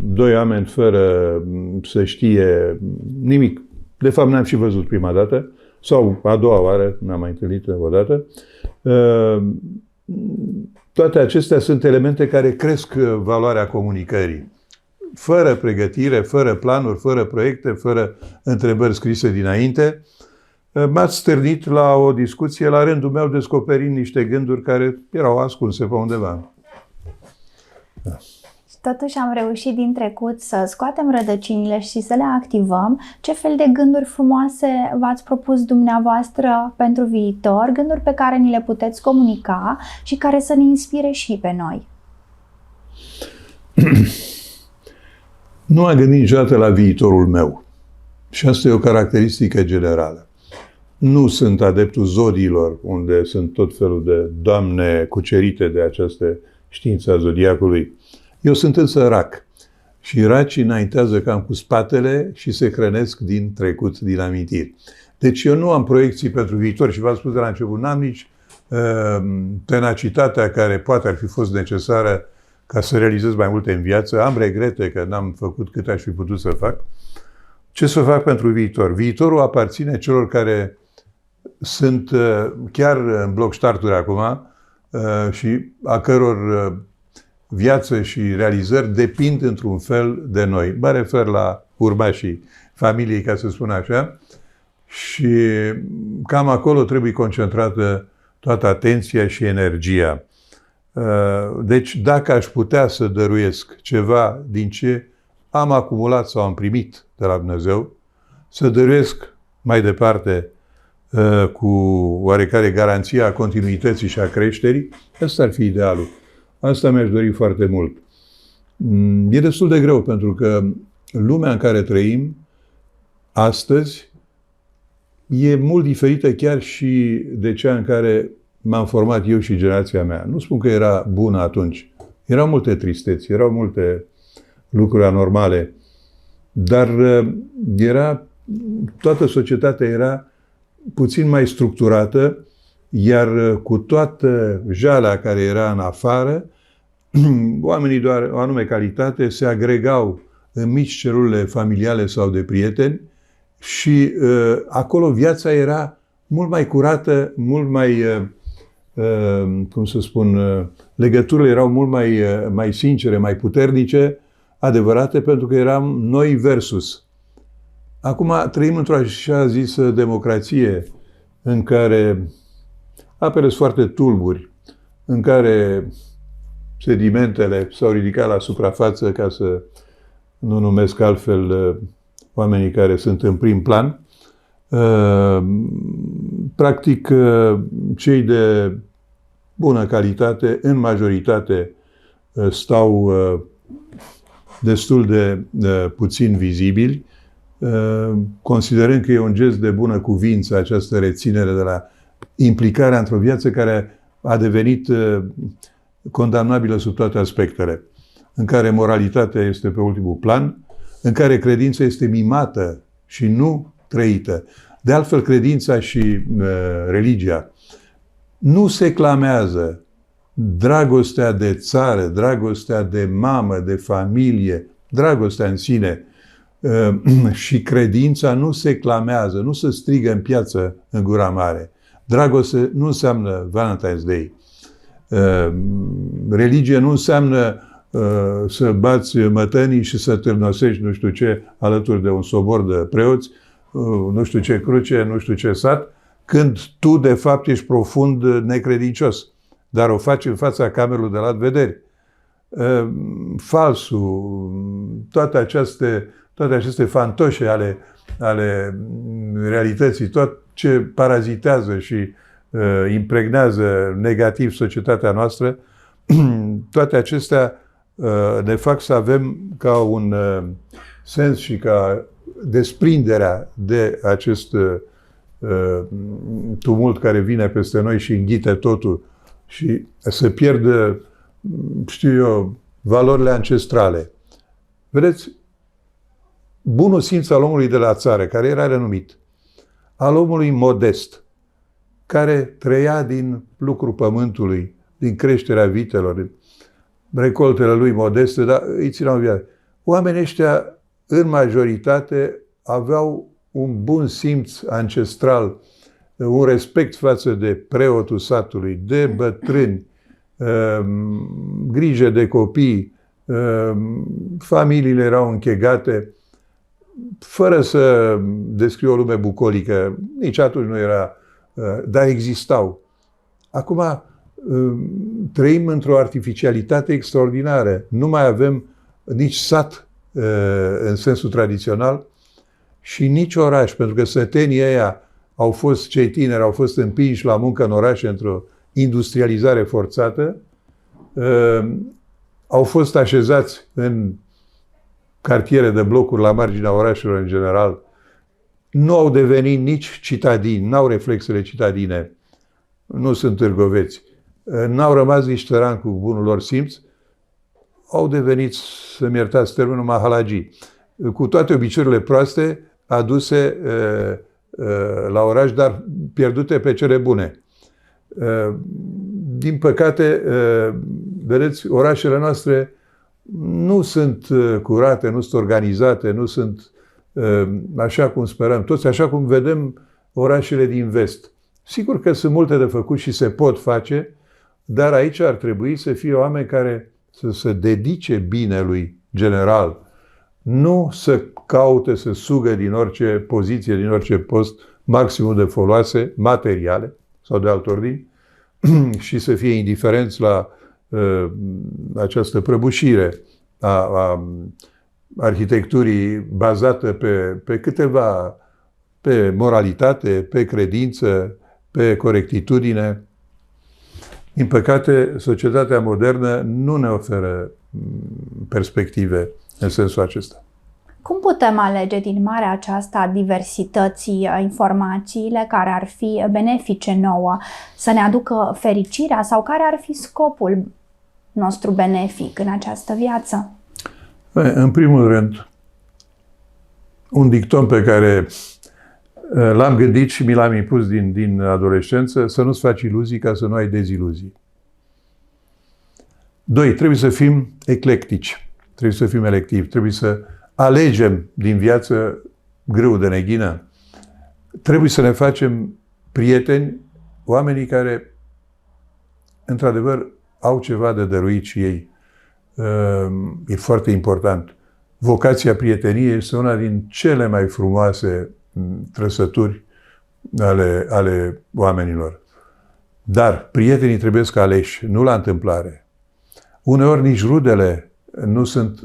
doi oameni fără să știe nimic. De fapt, n-am și văzut prima dată, sau a doua oară, n-am mai întâlnit o dată. Toate acestea sunt elemente care cresc valoarea comunicării. Fără pregătire, fără planuri, fără proiecte, fără întrebări scrise dinainte, m-ați stârnit la o discuție, la rândul meu descoperind niște gânduri care erau ascunse pe undeva. Da. Totuși am reușit din trecut să scoatem rădăcinile și să le activăm. Ce fel de gânduri frumoase v-ați propus dumneavoastră pentru viitor, gânduri pe care ni le puteți comunica și care să ne inspire și pe noi? Nu am gândit niciodată la viitorul meu. Și asta e o caracteristică generală. Nu sunt adeptul zodiilor, unde sunt tot felul de doamne cucerite de această știință a zodiacului. Eu sunt însă rac. Și racii înaintează cam cu spatele și se hrănesc din trecut, din amintiri. Deci eu nu am proiecții pentru viitor și v-am spus de la început, n-am nici tenacitatea care poate ar fi fost necesară ca să realizez mai multe în viață. Am regrete că n-am făcut cât aș fi putut să fac. Ce să fac pentru viitor? Viitorul aparține celor care sunt chiar în bloc starturi acum și a căror viață și realizări depind într-un fel de noi. Mă refer la urmașii familiei, ca să spun așa, și cam acolo trebuie concentrată toată atenția și energia. Deci, dacă aș putea să dăruiesc ceva din ce am acumulat sau am primit de la Dumnezeu, să dăruiesc mai departe cu oarecare garanție a continuității și a creșterii, ăsta ar fi idealul. Asta mi-aș dori foarte mult. E destul de greu, pentru că lumea în care trăim astăzi e mult diferită chiar și de cea în care m-am format eu și generația mea. Nu spun că era bună atunci. Erau multe tristeți, erau multe lucruri anormale, dar toată societatea era puțin mai structurată, iar cu toată jalea care era în afară, oamenii de o anume calitate se agregau în mici celule familiale sau de prieteni și acolo viața era mult mai curată, mult mai, cum să spun, legăturile erau mult mai sincere, mai puternice, adevărate, pentru că eram noi versus. Acum trăim într-o așa zisă democrație în care apele sunt foarte tulburi, în care sedimentele s-au ridicat la suprafață, ca să nu numesc altfel oamenii care sunt în prim plan. Practic, cei de bună calitate, în majoritate, stau destul de puțin vizibili, considerând că e un gest de bună cuvință această reținere de la implicarea într-o viață care a devenit condamnabilă sub toate aspectele, în care moralitatea este pe ultimul plan, în care credința este mimată și nu trăită. De altfel, credința și religia nu se clamează. Dragostea de țară, dragostea de mamă, de familie, dragostea în sine și credința nu se clamează, nu se strigă în piață în gura mare. Dragoste nu înseamnă Valentine's Day. Religie nu înseamnă să bați mătănii și să târnosești nu știu ce alături de un sobor de preoți, nu știu ce cruce, nu știu ce sat, când tu de fapt ești profund necredincios, dar o faci în fața camerelor de la vederi. Falsul, toate aceste fantoșe ale realității, tot ce parazitează și impregnează negativ societatea noastră, toate acestea ne fac să avem ca un sens și ca desprinderea de acest tumult care vine peste noi și înghite totul și se pierdă, știu eu, valorile ancestrale. Vedeți, bunul simț al omului de la țară, care era renumit, al omului modest, care trăia din lucrul pământului, din creșterea vitelor, din recoltele lui modeste, dar îi țineau în viață. Oamenii ăștia, în majoritate, aveau un bun simț ancestral, un respect față de preotul satului, de bătrâni, grijă de copii, familiile erau închegate, fără să descriu o lume bucolică, nici atunci nu era, dar existau. Acum trăim într-o artificialitate extraordinară. Nu mai avem nici sat în sensul tradițional și nici oraș, pentru că sătenii ăia au fost, cei tineri au fost împinși la muncă în orașe într-o industrializare forțată, au fost așezați în cartiere de blocuri la marginea orașelor în general, nu au devenit nici citadini, n-au reflexele citadine, nu sunt târgoveți, n-au rămas nici țărani cu bunul lor simț, au devenit, să-mi iertați termenul, mahalagii, cu toate obiceiurile proaste aduse la oraș, dar pierdute pe cele bune. Din păcate, vedeți, orașele noastre nu sunt curate, nu sunt organizate, nu sunt așa cum sperăm toți, așa cum vedem orașele din vest. Sigur că sunt multe de făcut și se pot face, dar aici ar trebui să fie oameni care să se dedice binelui general, nu să caute să sugă din orice poziție, din orice post, maximul de foloase materiale sau de alt ordin și să fie indiferenți la această prăbușire a arhitecturii bazată pe moralitate, pe credință, pe corectitudine. Din păcate, societatea modernă nu ne oferă perspective în sensul acesta. Cum putem alege din marea aceasta a diversității informațiile care ar fi benefice nouă, să ne aducă fericirea sau care ar fi scopul nostru benefic în această viață? În primul rând, un dicton pe care l-am gândit și mi l-am impus din adolescență, să nu-ți faci iluzii ca să nu ai deziluzii. 2. Trebuie să fim eclectici, trebuie să fim electivi, trebuie să alegem din viață grâu de neghină. Trebuie să ne facem prieteni, oamenii care, într-adevăr, au ceva de dăruit și ei. E foarte important. Vocația prieteniei este una din cele mai frumoase trăsături ale oamenilor. Dar prietenii trebuie să aleși, nu la întâmplare. Uneori nici rudele nu sunt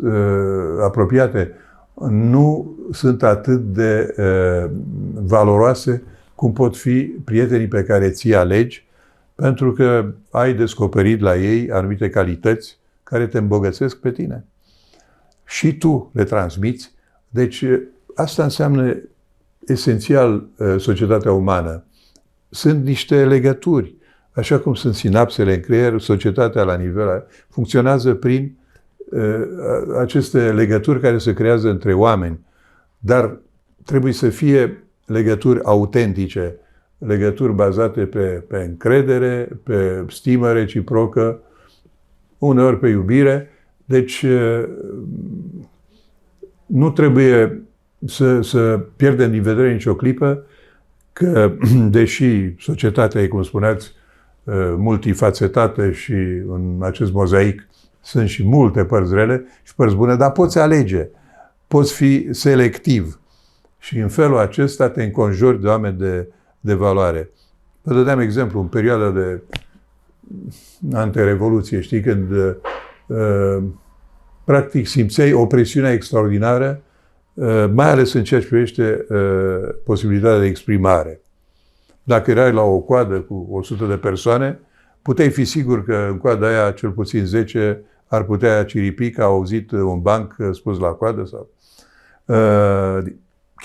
apropiate, nu sunt atât de valoroase cum pot fi prietenii pe care ți-i alegi, pentru că ai descoperit la ei anumite calități care te îmbogățesc pe tine. Și tu le transmiți. Deci asta înseamnă esențial societatea umană. Sunt niște legături. Așa cum sunt sinapsele în creier, societatea la nivel funcționează prin aceste legături care se creează între oameni. Dar trebuie să fie legături autentice, legături bazate pe încredere, pe stimă reciprocă, uneori pe iubire. Deci nu trebuie să pierdem din vedere nicio clipă că, deși societatea e, cum spuneați, multifacetată și în acest mozaic sunt și multe părți rele și părți bune, dar poți alege, poți fi selectiv și în felul acesta te înconjuri de oameni de valoare. Vă dădeam exemplu, în perioada de anterevoluție, știi, când practic simțeai o presiune extraordinară, mai ales în ceea ce privește posibilitatea de exprimare. Dacă erai la o coadă cu 100 de persoane, puteai fi sigur că în coada aia cel puțin 10 ar putea ciripi că au auzit un banc spus la coadă. Sau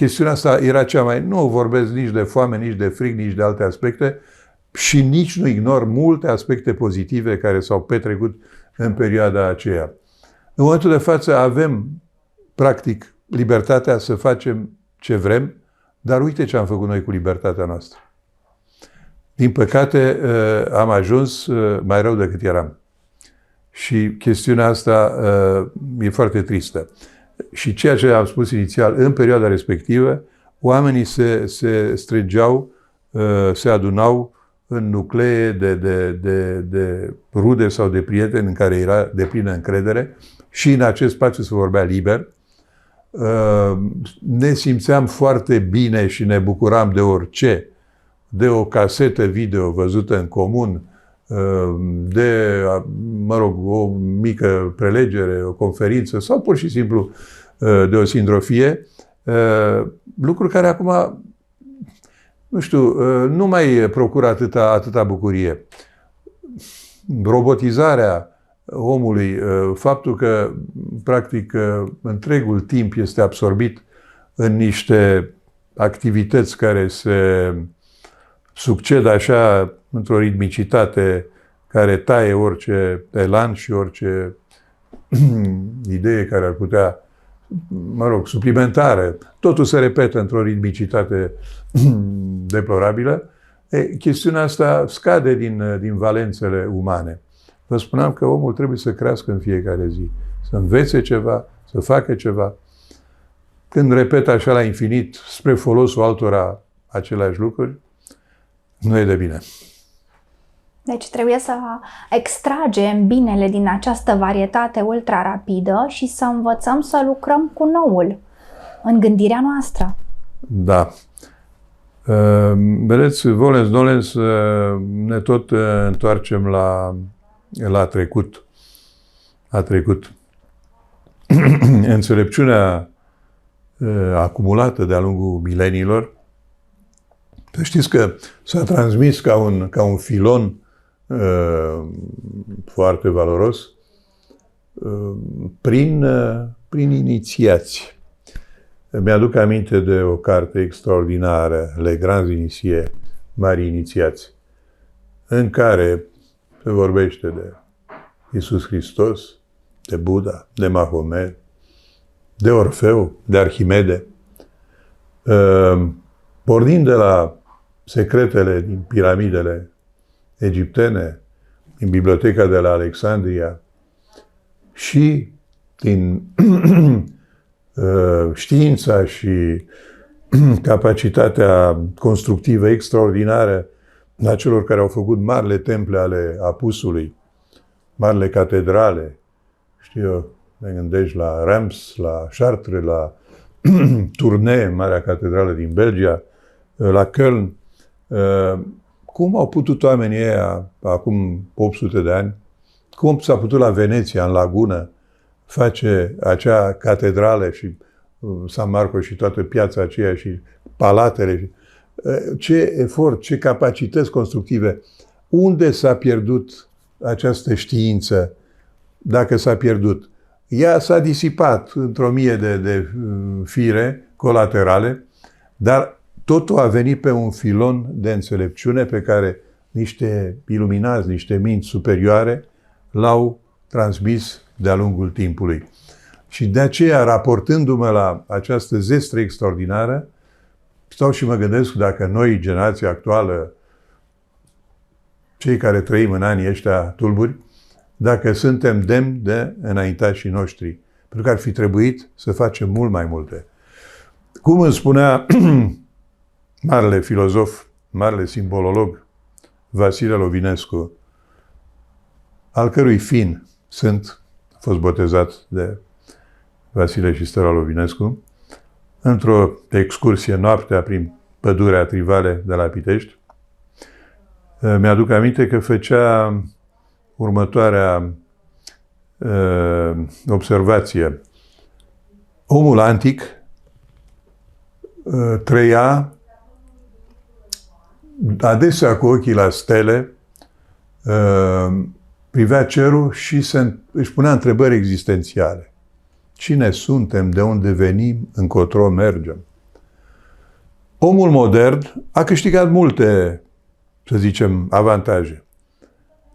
chestiunea asta era cea mai... Nu vorbesc nici de foame, nici de frig, nici de alte aspecte și nici nu ignor multe aspecte pozitive care s-au petrecut în perioada aceea. În momentul de față avem, practic, libertatea să facem ce vrem, dar uite ce am făcut noi cu libertatea noastră. Din păcate, am ajuns mai rău decât eram. Și chestiunea asta e foarte tristă. Și ceea ce am spus inițial, în perioada respectivă, oamenii se strângeau, se adunau în nuclee de rude sau de prieteni în care era deplină încredere și în acest spațiu se vorbea liber. Ne simțeam foarte bine și ne bucuram de orice, de o casetă video văzută în comun, de, o mică prelegere, o conferință sau pur și simplu de o sindrofie, lucruri care acum, nu știu, nu mai procură atâta bucurie. Robotizarea omului, faptul că, practic, întregul timp este absorbit în niște activități care se succed așa într-o ritmicitate care taie orice elan și orice idee care ar putea, suplimentare. Totul se repetă într-o ritmicitate deplorabilă. Chestiunea asta scade din valențele umane. Vă spuneam că omul trebuie să crească în fiecare zi, să învețe ceva, să facă ceva. Când repetă așa la infinit, spre folosul altora aceleași lucruri, nu e de bine. Deci trebuie să extragem binele din această varietate ultra-rapidă și să învățăm să lucrăm cu noul în gândirea noastră. Da. Vedeți, volens-nolens, ne tot întoarcem la trecut. A trecut. Înțelepciunea acumulată de-a lungul mileniilor, să știți că s-a transmis ca un filon foarte valoros prin inițiați. Mi-aduc aminte de o carte extraordinară, Les Grands Initiés, Mari Inițiați, în care se vorbește de Iisus Hristos, de Buddha, de Mahomet, de Orfeu, de Arhimede, pornind de la secretele din piramidele egiptene, din biblioteca de la Alexandria și din știința și capacitatea constructivă extraordinară a celor care au făcut marile temple ale Apusului, marile catedrale, știu eu, ne gândești la Reims, la Chartres, la Tournai, marea catedrală din Belgia, la Köln. Cum au putut oamenii ăia, acum 800 de ani, cum s-a putut la Veneția, în lagună, face acea catedrală și San Marco și toată piața aceea și palatele. Ce efort, ce capacități constructive. Unde s-a pierdut această știință, dacă s-a pierdut? Ea s-a disipat într-o mie de fire colaterale, dar totul a venit pe un filon de înțelepciune pe care niște iluminați, niște minți superioare l-au transmis de-a lungul timpului. Și de aceea, raportându-mă la această zestre extraordinară, stau și mă gândesc dacă noi, generația actuală, cei care trăim în anii ăștia tulburi, dacă suntem demni de înaintașii noștri. Pentru că ar fi trebuit să facem mult mai multe. Cum îmi spunea marele filozof, marele simbololog, Vasile Lovinescu, al cărui fin a fost botezat de Vasile și Stella Lovinescu, într-o excursie noaptea prin pădurea Trivale de la Pitești, mi-aduc aminte că făcea următoarea observație. Omul antic trăia adesea cu ochii la stele, privea cerul și își punea întrebări existențiale. Cine suntem, de unde venim, încotro mergem? Omul modern a câștigat multe, să zicem, avantaje.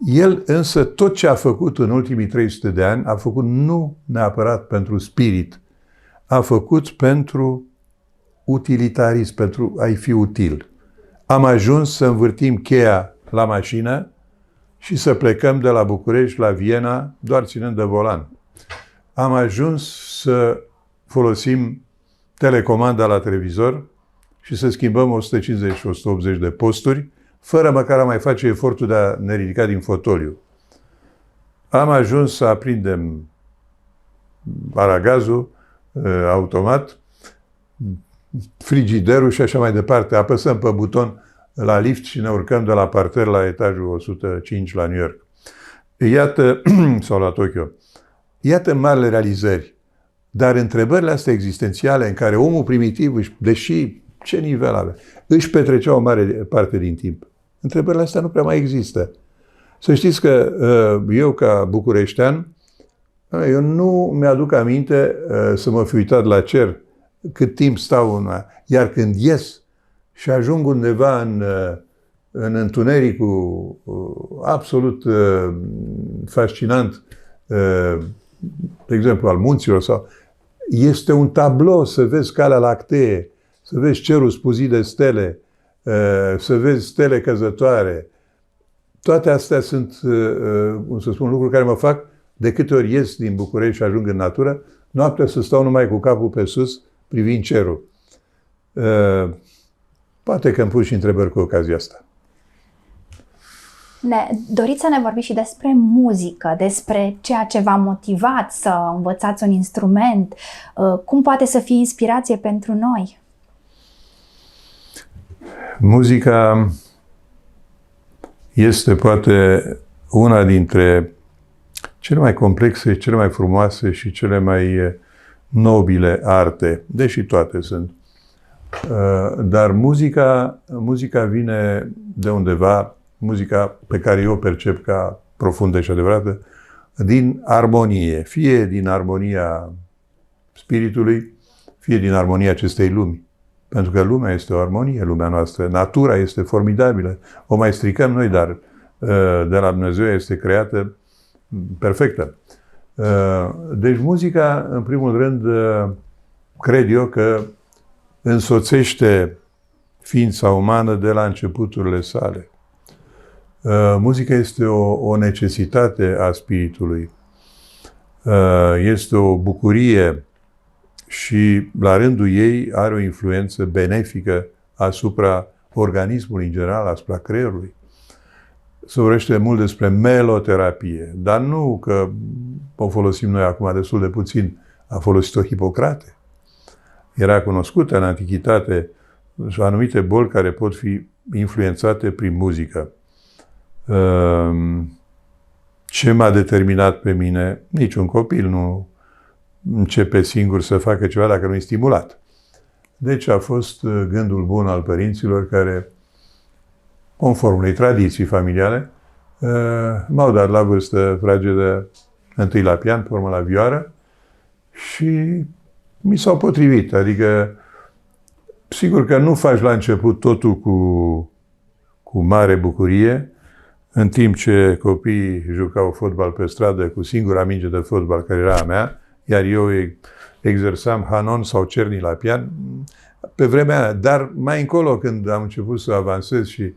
El însă tot ce a făcut în ultimii 300 de ani a făcut nu neapărat pentru spirit, a făcut pentru utilitarism, pentru a-i fi util. Am ajuns să învârtim cheia la mașină și să plecăm de la București la Viena doar ținând de volan. Am ajuns să folosim telecomanda la televizor și să schimbăm 150 și 180 de posturi, fără măcar a mai face efortul de a ne ridica din fotoliu. Am ajuns să aprindem aragazul automat, frigiderul și așa mai departe. Apăsăm pe buton la lift și ne urcăm de la parter la etajul 105 la New York. Iată, sau la Tokyo. Iată marile realizări. Dar întrebările astea existențiale în care omul primitiv, deși ce nivel avea, își petrecea o mare parte din timp. Întrebările astea nu prea mai există. Să știți că eu, ca bucureștean, eu nu mi-aduc aminte să mă fi uitat la cer cât timp stau iar când ies și ajung undeva în întunericul absolut fascinant, de exemplu, al munților, sau este un tablou să vezi Calea Lactee, să vezi cerul spuzit de stele, să vezi stele căzătoare. Toate astea sunt, cum să spun, lucruri care mă fac de câte ori ies din București și ajung în natură, noaptea să stau numai cu capul pe sus, privind cerul. Poate că îmi pun și întrebări cu ocazia asta. Doriți să ne vorbiți și despre muzică, despre ceea ce v-a motivat să învățați un instrument, cum poate să fie inspirație pentru noi? Muzica este poate una dintre cele mai complexe, cele mai frumoase și cele mai nobile arte, deși toate sunt. Dar muzica vine de undeva, muzica pe care eu o percep ca profundă și adevărată, din armonie, fie din armonia spiritului, fie din armonia acestei lumi. Pentru că lumea este o armonie, lumea noastră. Natura este formidabilă. O mai stricăm noi, dar de la Dumnezeu este creată perfectă. Deci muzica, în primul rând, cred eu că însoțește ființa umană de la începuturile sale. Muzica este o necesitate a spiritului. Este o bucurie și, la rândul ei, are o influență benefică asupra organismului în general, asupra creierului. Se vorbește mult despre meloterapie, dar nu că o folosim noi acum destul de puțin. A folosit-o Hipocrate. Era cunoscută în antichitate și anumite boli care pot fi influențate prin muzică. Ce m-a determinat pe mine? Niciun copil nu începe singur să facă ceva dacă nu e stimulat. Deci a fost gândul bun al părinților care, conform unei tradiții familiale, m-au dat la vârstă fragedă întâi la pian, pe urmă la vioară și mi s-au potrivit. Adică, sigur că nu faci la început totul cu mare bucurie, în timp ce copiii jucau fotbal pe stradă cu singura minge de fotbal care era a mea, iar eu exersam hanon sau cerni la pian, pe vremea aia. Dar mai încolo, când am început să avansez și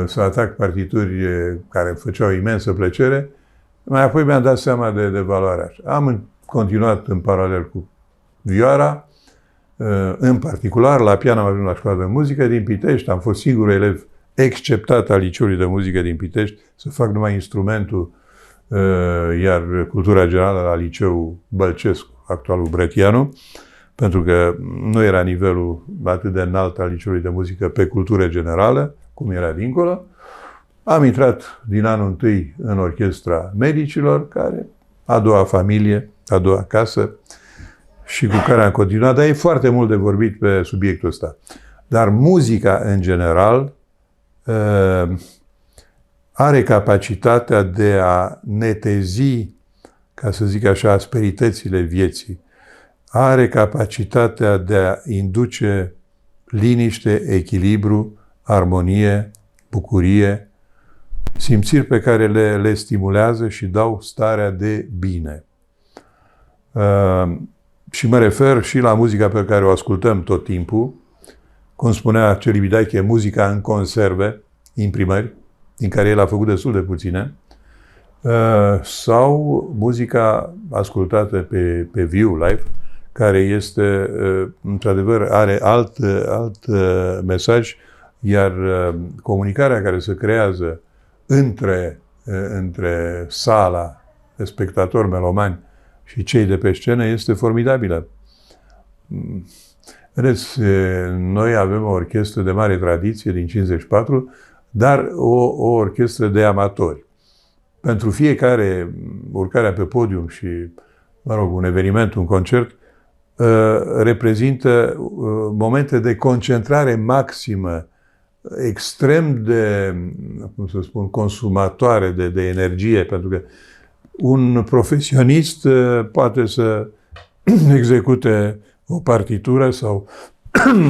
să atac partituri care îmi făceau imensă plăcere, mai apoi mi-am dat seama de valoarea. Am continuat în paralel cu vioara, în particular, la pian am ajuns la școala de muzică din Pitești, am fost singurul elev exceptat al liceului de muzică din Pitești, să fac numai instrumentul, iar cultura generală la liceul Bălcescu, actualul Bretianu, pentru că nu era nivelul atât de înalt al liceului de muzică pe cultură generală, cum era dincolo. Am intrat din anul întâi în orchestra medicilor, care a doua familie, a doua casă, și cu care am continuat, dar e foarte mult de vorbit pe subiectul ăsta. Dar muzica, în general, are capacitatea de a netezi, ca să zic așa, asperitățile vieții. Are capacitatea de a induce liniște, echilibru, armonie, bucurie, simțiri pe care le stimulează și dau starea de bine. Și mă refer și la muzica pe care o ascultăm tot timpul, cum spunea Celibidache, muzica în conserve, imprimări, din care el a făcut destul de puține, sau muzica ascultată pe viu, live, care este, într-adevăr, are alt mesaj, iar comunicarea care se creează între sala de spectatori melomani și cei de pe scenă este formidabilă. Vedeți, noi avem o orchestră de mare tradiție din 54, dar o orchestră de amatori. Pentru fiecare urcarea pe podium și, mă rog, un eveniment, un concert, reprezintă momente de concentrare maximă, extrem de, cum să spun, consumatoare de energie, pentru că un profesionist poate să execute o partitură sau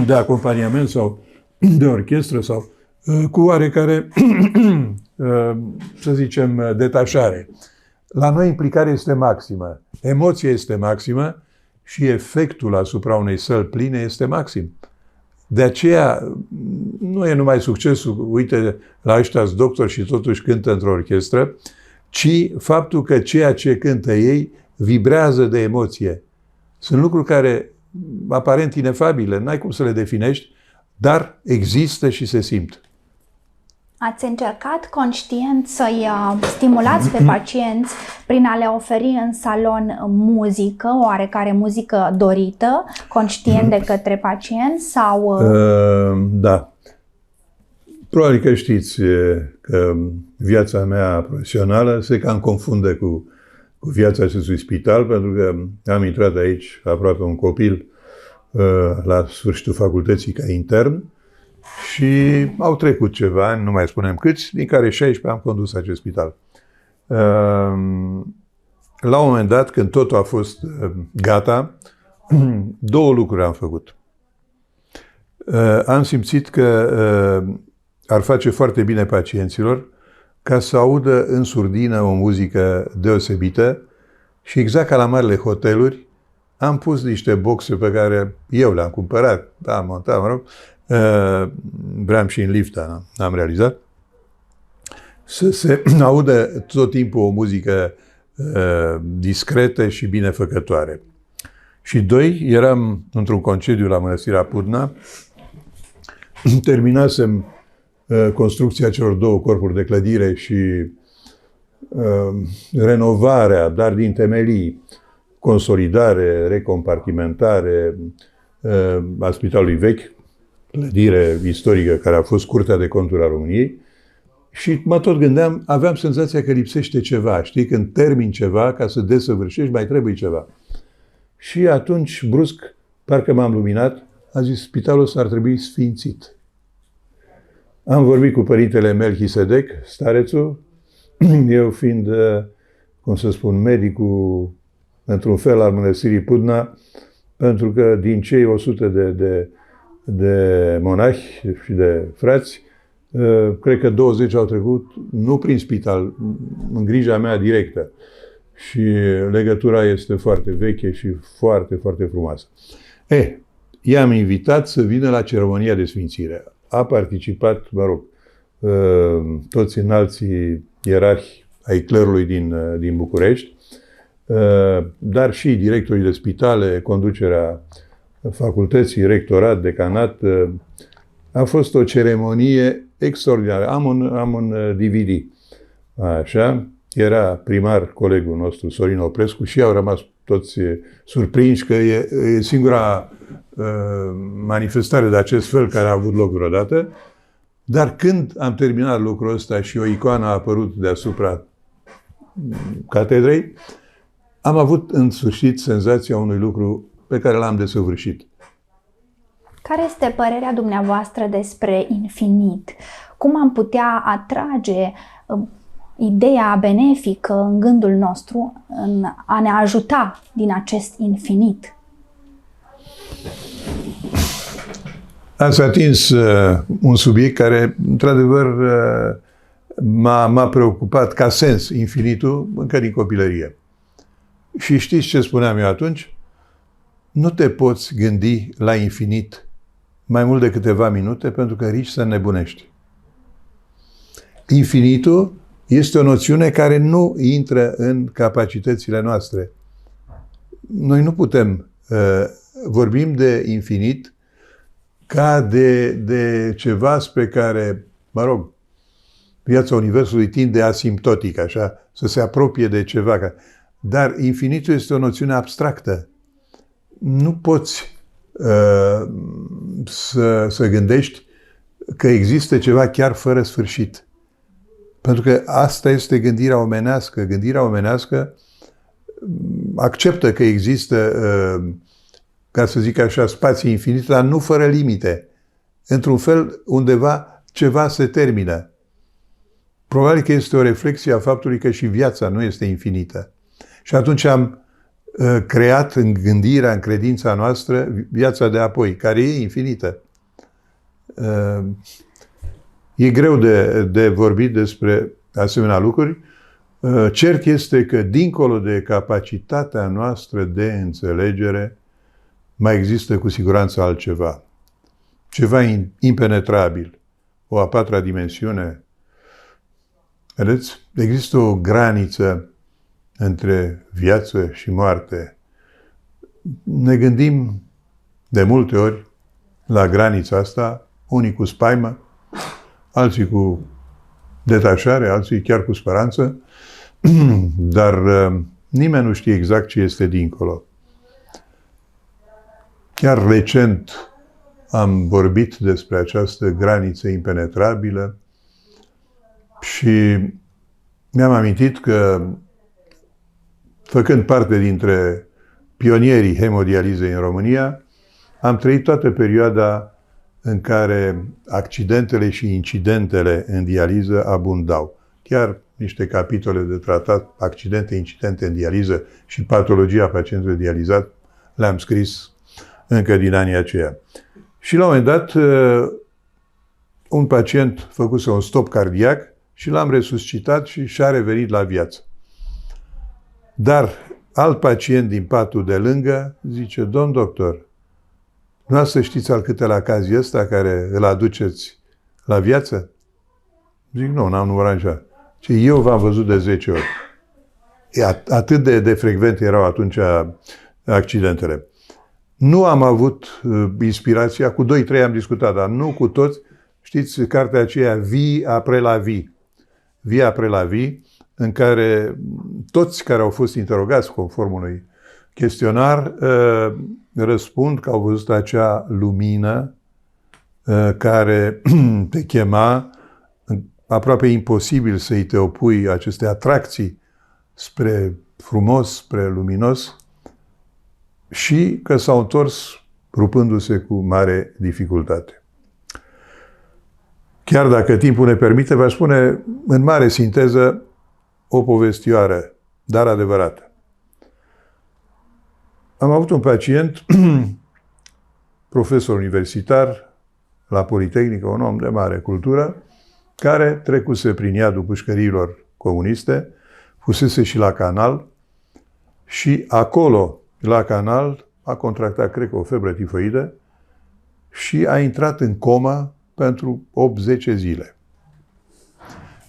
de acompaniament sau de orchestră sau cu oarecare, să zicem, detașare. La noi implicarea este maximă, emoția este maximă și efectul asupra unei săli pline este maxim. De aceea nu e numai succesul, uite, la ăștia doctori și totuși cântă într-o orchestră, ci faptul că ceea ce cântă ei vibrează de emoție. Sunt lucruri care, aparent inefabile, n-ai cum să le definești, dar există și se simt. Ați încercat conștient să-i stimulați pe pacienți prin a le oferi în salon muzică, oarecare muzică dorită, conștient de către pacient sau... Da. Probabil că știți că viața mea profesională se cam confundă cu viața acestui spital, pentru că am intrat aici aproape un copil la sfârșitul facultății ca intern și au trecut ceva ani, nu mai spunem câți, din care 16 am condus acest spital. La un moment dat, când totul a fost gata, două lucruri am făcut. Am simțit că ar face foarte bine pacienților ca să audă în surdină o muzică deosebită și exact ca la marile hoteluri, am pus niște boxe pe care eu le-am cumpărat, am montat, mă rog, vreau și în lift, am realizat, să se audă tot timpul o muzică discretă și binefăcătoare. Și doi, eram într-un concediu la Mănăstirea Pudna, terminasem construcția celor două corpuri de clădire și renovarea, dar din temelii, consolidare, recompartimentare a spitalului vechi, clădire istorică care a fost Curtea de Conturi a României, și mă tot gândeam, aveam senzația că lipsește ceva. Știi, când termin ceva, ca să desăvârșești, mai trebuie ceva. Și atunci, brusc, parcă m-am luminat, a zis, spitalul ăsta ar trebui sfințit. Am vorbit cu părintele Melchisedec, starețul, eu fiind, cum să spun, medicul, într-un fel, al Mănăstirii Pudna, pentru că din cei 100 de monahi și de frați, cred că 20 au trecut, nu prin spital, în grija mea directă. Și legătura este foarte veche și foarte, foarte frumoasă. I-am invitat să vină la ceremonia de sfințire. A participat, mă rog, toți înalții ierarhi ai clerului din București, dar și directorii de spitale, conducerea facultății, rectorat, decanat. A fost o ceremonie extraordinară. Am un DVD. Așa. Era primar colegul nostru, Sorin Oprescu, și au rămas toți surprinși că e singura manifestare de acest fel care a avut loc vreodată. Dar când am terminat lucrul ăsta și o icoană a apărut deasupra catedrei, am avut în sfârșit senzația unui lucru pe care l-am desăvârșit. Care este părerea dumneavoastră despre infinit? Cum am putea atrage ideea benefică în gândul nostru în a ne ajuta din acest infinit? Ați atins un subiect care, într-adevăr, m-a preocupat ca sens infinitul încă din copilărie. Și știți ce spuneam eu atunci? Nu te poți gândi la infinit mai mult de câteva minute pentru că riști să înnebunești. Infinitul este o noțiune care nu intră în capacitățile noastre. Noi nu putem vorbim de infinit ca de ceva spre care, mă rog, viața Universului tinde asimptotic, așa, să se apropie de ceva. Dar infinitul este o noțiune abstractă. Nu poți să gândești că există ceva chiar fără sfârșit. Pentru că asta este gândirea omenească. Gândirea omenească acceptă că există, ca să zic așa, spații infinite, dar nu fără limite. Într-un fel, undeva, ceva se termină. Probabil că este o reflexie a faptului că și viața nu este infinită. Și atunci am creat în gândirea, în credința noastră, viața de apoi, care e infinită. E greu de vorbit despre asemenea lucruri. Cert este că, dincolo de capacitatea noastră de înțelegere, mai există cu siguranță altceva. Ceva impenetrabil. O a patra dimensiune. Vedeți? Există o graniță între viață și moarte. Ne gândim de multe ori la granița asta, unii cu spaimă, alții cu detașare, alții chiar cu speranță, dar nimeni nu știe exact ce este dincolo. Chiar recent am vorbit despre această graniță impenetrabilă și mi-am amintit că, făcând parte dintre pionierii hemodializei în România, am trăit toată perioada în care accidentele și incidentele în dializă abundau. Chiar niște capitole de tratat, accidente, incidente în dializă și patologia pacientului dializat, le-am scris încă din anii aceia. Și la un moment dat, un pacient făcuse un stop cardiac și l-am resuscitat și și-a revenit la viață. Dar alt pacient din patul de lângă zice: domn doctor, dumneavoastră știți al câtelea caz ăsta care îl aduceți la viață? Zic: nu, n-am numărat așa. Ce eu v-am văzut de 10 ori. Atât de frecvente erau atunci accidentele. Nu am avut inspirația, cu 2-3 am discutat, dar nu cu toți. Știți cartea aceea, Vie après la vie. Vie après la vie, în care toți care au fost interogați conform unui chestionar răspund că au văzut acea lumină care te chema, aproape imposibil să-i te opui aceste atracții spre frumos, spre luminos, și că s-au întors rupându-se cu mare dificultate. Chiar dacă timpul ne permite, v-aș spune în mare sinteză o povestioară, dar adevărată. Am avut un pacient, profesor universitar la Politehnică, un om de mare cultură, care trecuse prin iadul pușcăriilor comuniste, fusese și la Canal și acolo, la Canal, a contractat, cred că, o febră tifoidă și a intrat în comă pentru 8-10 zile.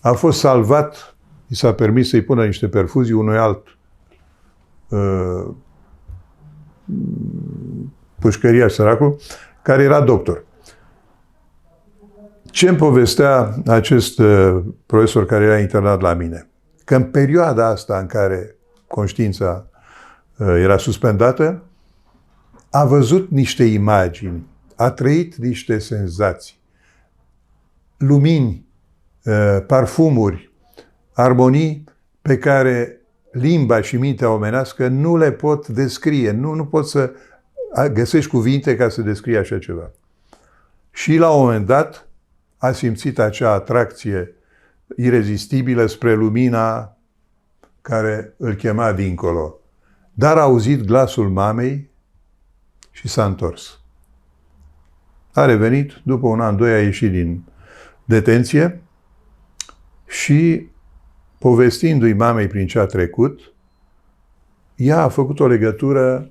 A fost salvat, i s-a permis să-i pună niște perfuzii unui alt pușcăriaș săracul, care era doctor. Ce îmi povestea acest profesor care era internat la mine? Că în perioada asta în care conștiința era suspendată, a văzut niște imagini, a trăit niște senzații, lumini, parfumuri, armonii pe care limba și mintea omenească nu le pot descrie. Nu poți să găsești cuvinte ca să descrie așa ceva. Și la un moment dat a simțit acea atracție irezistibilă spre lumina care îl chema dincolo. Dar a auzit glasul mamei și s-a întors. A revenit, după un an, doi a ieșit din detenție și, povestindu-i mamei prin ce a trecut, ea a făcut o legătură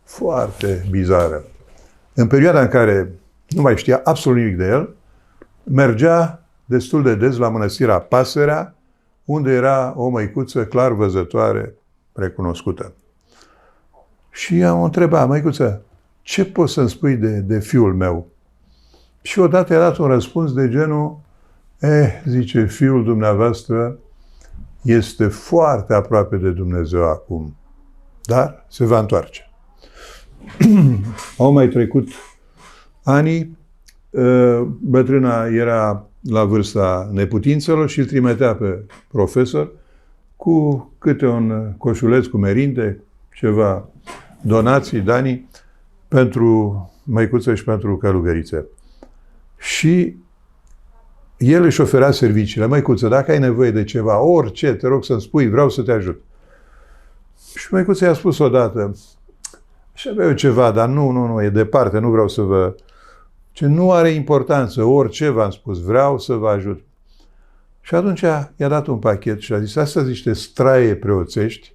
foarte bizară. În perioada în care nu mai știa absolut nimic de el, mergea destul de des la mănăstirea Pasărea, unde era o măicuță clar văzătoare, recunoscută. Și am întrebat, măicuță, ce poți să-mi spui de fiul meu? Și odată i-a dat un răspuns de genul, zice, fiul dumneavoastră este foarte aproape de Dumnezeu acum, dar se va întoarce. Au mai trecut ani, bătrâna era la vârsta neputințelor și îl trimitea pe profesor cu câte un coșuleț cu merinde, ceva donații, danii, pentru măicuță și pentru călugărițe. Și el își oferea serviciile. Măicuță, dacă ai nevoie de ceva, orice, te rog să-mi spui, vreau să te ajut. Și măicuța i-a spus odată, și avea eu ceva, dar nu, e departe, nu vreau să vă... Ce nu are importanță, orice v-am spus, vreau să vă ajut. Și atunci i-a dat un pachet și a zis, astea sunt niște straie preoțești,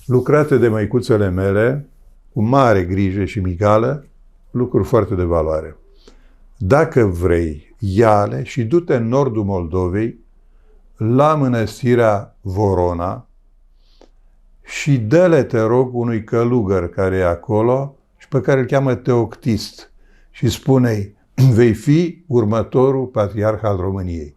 lucrate de măicuțele mele, cu mare grijă și migală, lucruri foarte de valoare. Dacă vrei, ia-le și du-te în nordul Moldovei, la mănăstirea Vorona, și dă-le, te rog, unui călugăr care e acolo și pe care îl cheamă Teoctist și spune-i, vei fi următorul patriarh al României.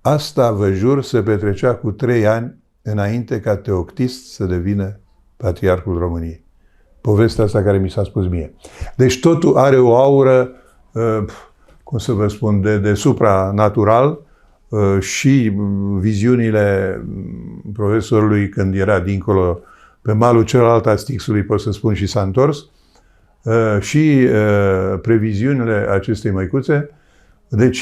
Asta, vă jur, se petrecea cu 3 ani înainte ca Teoctist să devină patriarhul României. Povestea asta care mi s-a spus mie. Deci totul are o aură, cum să vă spun, de supranatural, și viziunile profesorului când era dincolo, pe malul celălalt a Stixului, pot să spun, și s-a întors, și previziunile acestei măicuțe. Deci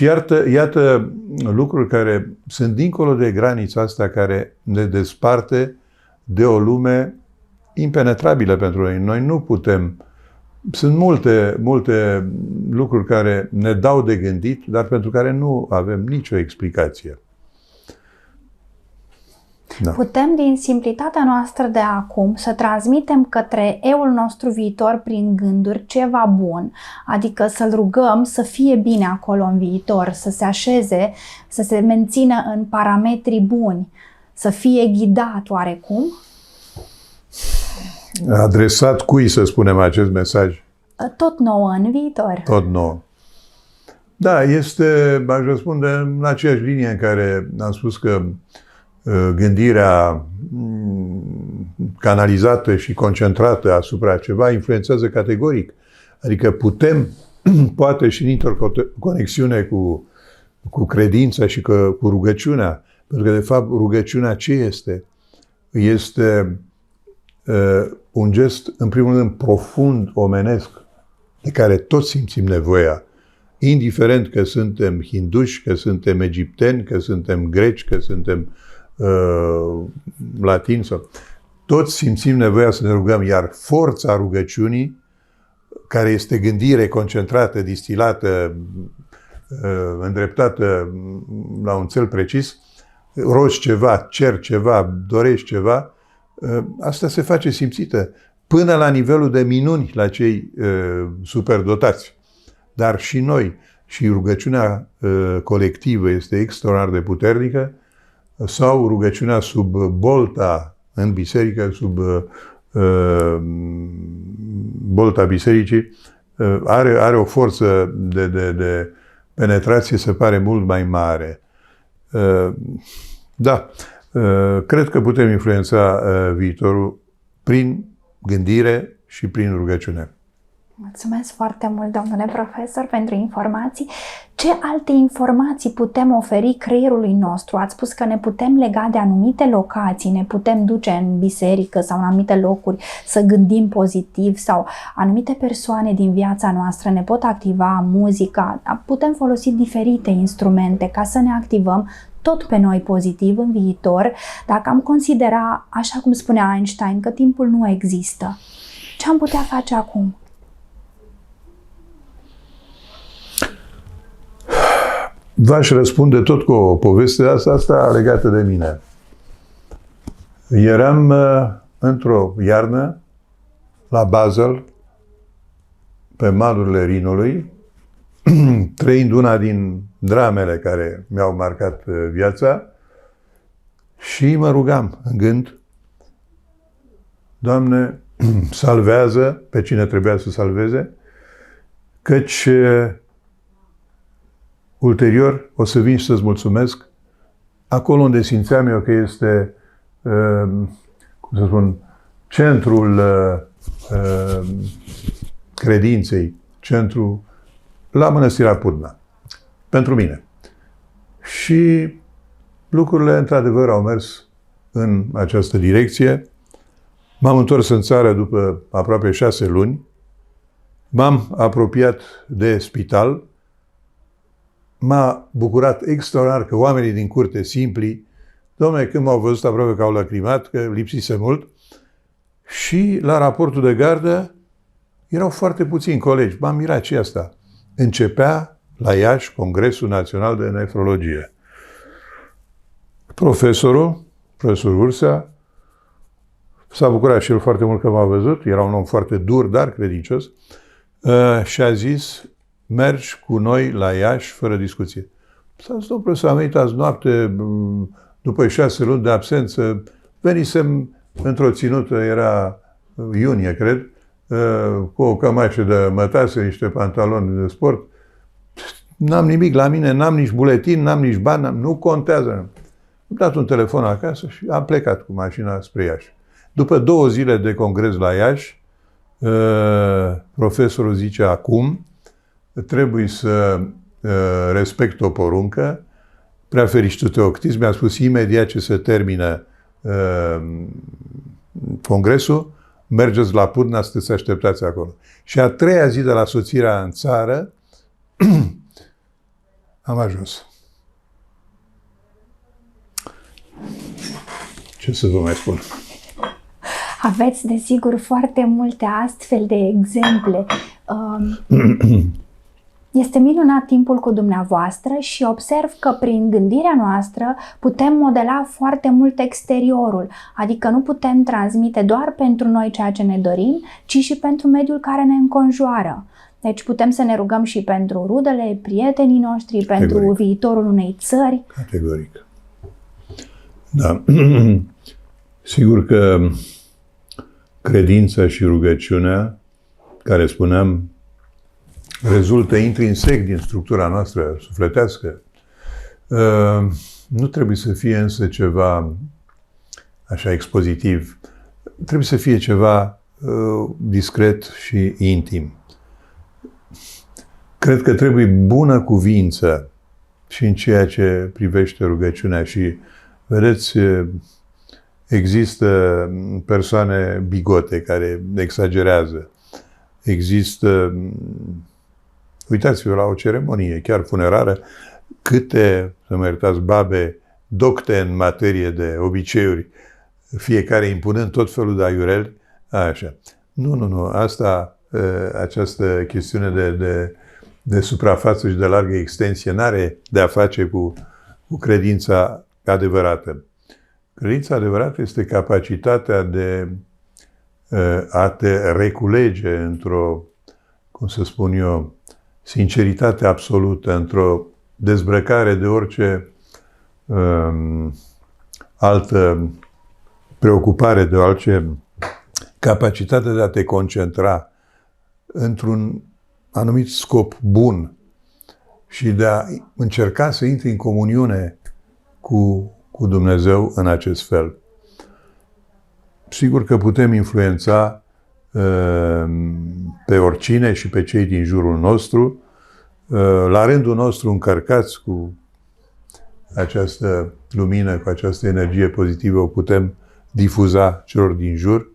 iată lucruri care sunt dincolo de granița asta care ne desparte de o lume impenetrabilă pentru noi. Noi nu putem. Sunt multe lucruri care ne dau de gândit, dar pentru care nu avem nicio explicație. Da. Putem, din simplitatea noastră de acum, să transmitem către eul nostru viitor prin gânduri ceva bun, adică să-l rugăm să fie bine acolo în viitor, să se așeze, să se mențină în parametri buni, să fie ghidat oarecum? Adresat cui, să spunem, acest mesaj? Tot nouă în viitor. Tot nouă. Da, este, aș răspunde, în aceeași linie în care am spus că gândirea canalizată și concentrată asupra ceva influențează categoric. Adică putem, poate și în interconexiune cu credința și cu rugăciunea, pentru că, de fapt, rugăciunea ce este? Este un gest, în primul rând, profund omenesc, de care toți simțim nevoia, indiferent că suntem hinduși, că suntem egipteni, că suntem greci, că suntem latini, sau toți simțim nevoia să ne rugăm, iar forța rugăciunii, care este gândire concentrată, distilată, îndreptată la un cel precis, rogi ceva, cer ceva, dorești ceva, asta se face simțită până la nivelul de minuni la cei superdotați. Dar și noi, și rugăciunea colectivă este extraordinar de puternică, sau rugăciunea sub bolta în biserică, sub bolta bisericii, are o forță de penetrație, se pare, mult mai mare. Da, cred că putem influența viitorul prin gândire și prin rugăciune. Mulțumesc foarte mult, domnule profesor, pentru informații. Ce alte informații putem oferi creierului nostru? Ați spus că ne putem lega de anumite locații, ne putem duce în biserică sau în anumite locuri să gândim pozitiv, sau anumite persoane din viața noastră ne pot activa muzica. Putem folosi diferite instrumente ca să ne activăm tot pe noi pozitiv în viitor, dacă am considera, așa cum spunea Einstein, că timpul nu există. Ce am putea face acum? V-aș răspunde tot cu o poveste asta legată de mine. Eram într-o iarnă la Basel, pe malurile Rinului, trăind una din dramele care mi-au marcat viața, și mă rugam în gând: Doamne, salvează pe cine trebuia să salveze, căci ulterior o să vin și să-ți mulțumesc acolo unde simțeam eu că este, cum să spun, centrul credinței, centrul la Mănăstirea Pudna, pentru mine. Și lucrurile, într-adevăr, au mers în această direcție. M-am întors în țară după aproape 6 luni, m-am apropiat de spital, m-a bucurat extraordinar că oamenii din curte, simpli, dom'le, când m-au văzut, aproape că au lacrimat, că lipsise mult, și la raportul de gardă erau foarte puțini colegi. M-am mirat și asta. Începea la Iași Congresul Național de Nefrologie. Profesorul Ursea, s-a bucurat și el foarte mult că m-a văzut, era un om foarte dur, dar credincios, și a zis: mergi cu noi la Iași fără discuție. S-a zis: domnule profesor, am venit azi noapte, după 6 luni de absență, venisem într-o ținută, era iunie, cred, cu o cămașă de mătase, niște pantaloni de sport. N-am nimic la mine, n-am nici buletin, n-am nici bani, nu contează. Am dat un telefon acasă și am plecat cu mașina spre Iași. După 2 zile de congres la Iași, profesorul zice: acum trebuie să respect o poruncă. Prea fericitul Teoctis mi-a spus: imediat ce se termină congresul, mergeți la Pudna să te așteptați acolo. Și a 3-a zi de la sosirea în țară am ajuns. Ce să vă mai spun? Aveți, desigur, foarte multe astfel de exemple. Este minunat timpul cu dumneavoastră și observ că prin gândirea noastră putem modela foarte mult exteriorul, adică nu putem transmite doar pentru noi ceea ce ne dorim, ci și pentru mediul care ne înconjoară. Deci putem să ne rugăm și pentru rudele, prietenii noștri, Categoric. pentru viitorul unei țări. Categoric. Da. Sigur că credința și rugăciunea, care spuneam, rezultă intrinsec din structura noastră sufletească. Nu trebuie să fie însă ceva așa expozitiv. Trebuie să fie ceva discret și intim. Cred că trebuie bună cuvință și în ceea ce privește rugăciunea. Și, vedeți, există persoane bigote care exagerează. Există, uitați-vă la o ceremonie, chiar funerară, câte, să mă iertați, babe docte în materie de obiceiuri, fiecare impunând tot felul de aiureli, așa. Nu, această chestiune de suprafață și de largă extensie n-are de a face cu credința adevărată. Credința adevărată este capacitatea de a te reculege într-o, cum să spun eu, sinceritate absolută, într-o dezbrăcare de orice altă preocupare, de orice capacitate de a te concentra într-un anumit scop bun și de a încerca să intri în comuniune cu Dumnezeu în acest fel. Sigur că putem influența pe oricine și pe cei din jurul nostru, la rândul nostru încărcați cu această lumină, cu această energie pozitivă, o putem difuza celor din jur.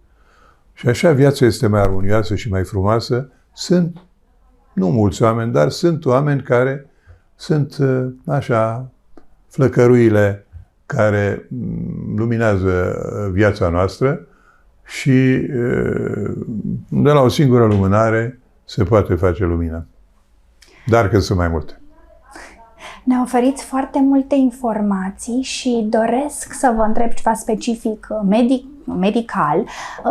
Și așa viața este mai armonioasă și mai frumoasă. Sunt, nu mulți oameni, dar sunt oameni care sunt așa flăcăruile care luminează viața noastră și de la o singură lumânare se poate face lumină. Dar că sunt mai multe. Ne oferiți foarte multe informații și doresc să vă întreb ceva specific medical.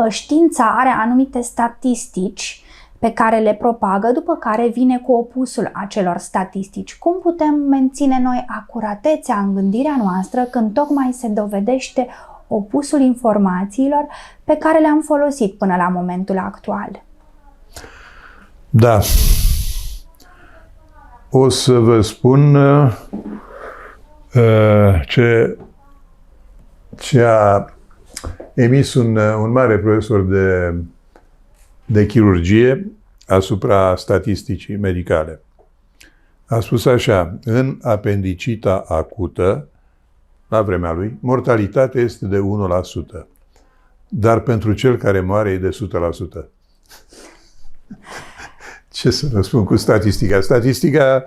Știința are anumite statistici pe care le propagă, după care vine cu opusul acelor statistici. Cum putem menține noi acuratețea în gândirea noastră când tocmai se dovedește opusul informațiilor pe care le-am folosit până la momentul actual? Da. O să vă spun ce a emis un mare profesor de chirurgie asupra statisticii medicale. A spus așa: în apendicita acută, la vremea lui, mortalitatea este de 1%, dar pentru cel care moare e de 100%. Ce să vă spun cu statistica? Statistica,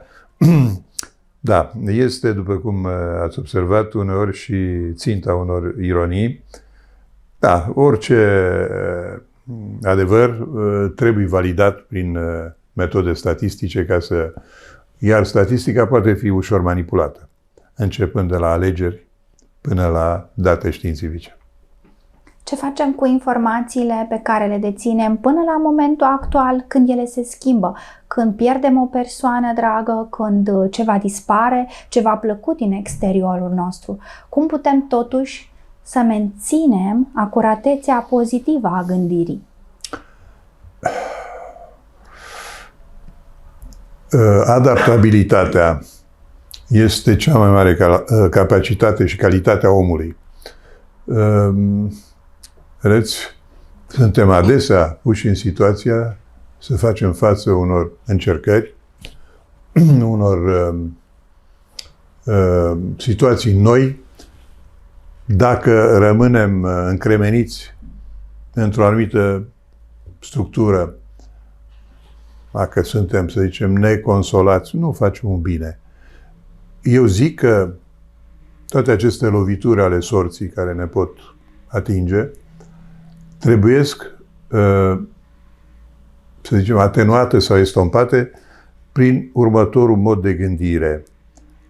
da, este, după cum ați observat, uneori și ținta unor ironii. Da, orice adevăr trebuie validat prin metode statistice iar statistica poate fi ușor manipulată, începând de la alegeri până la date științifice. Ce facem cu informațiile pe care le deținem până la momentul actual, când ele se schimbă, când pierdem o persoană dragă, când ceva dispare, ceva plăcut din exteriorul nostru? Cum putem totuși să menținem acuratețea pozitivă a gândirii? Adaptabilitatea este cea mai mare capacitate și calitatea omului. Vedeți, suntem adesea puși în situația să facem față unor încercări, unor situații noi. Dacă rămânem încremeniți într-o anumită structură, dacă suntem, să zicem, neconsolați, nu facem un bine. Eu zic că toate aceste lovituri ale sorții care ne pot atinge trebuiesc, să zicem, atenuate sau estompate prin următorul mod de gândire.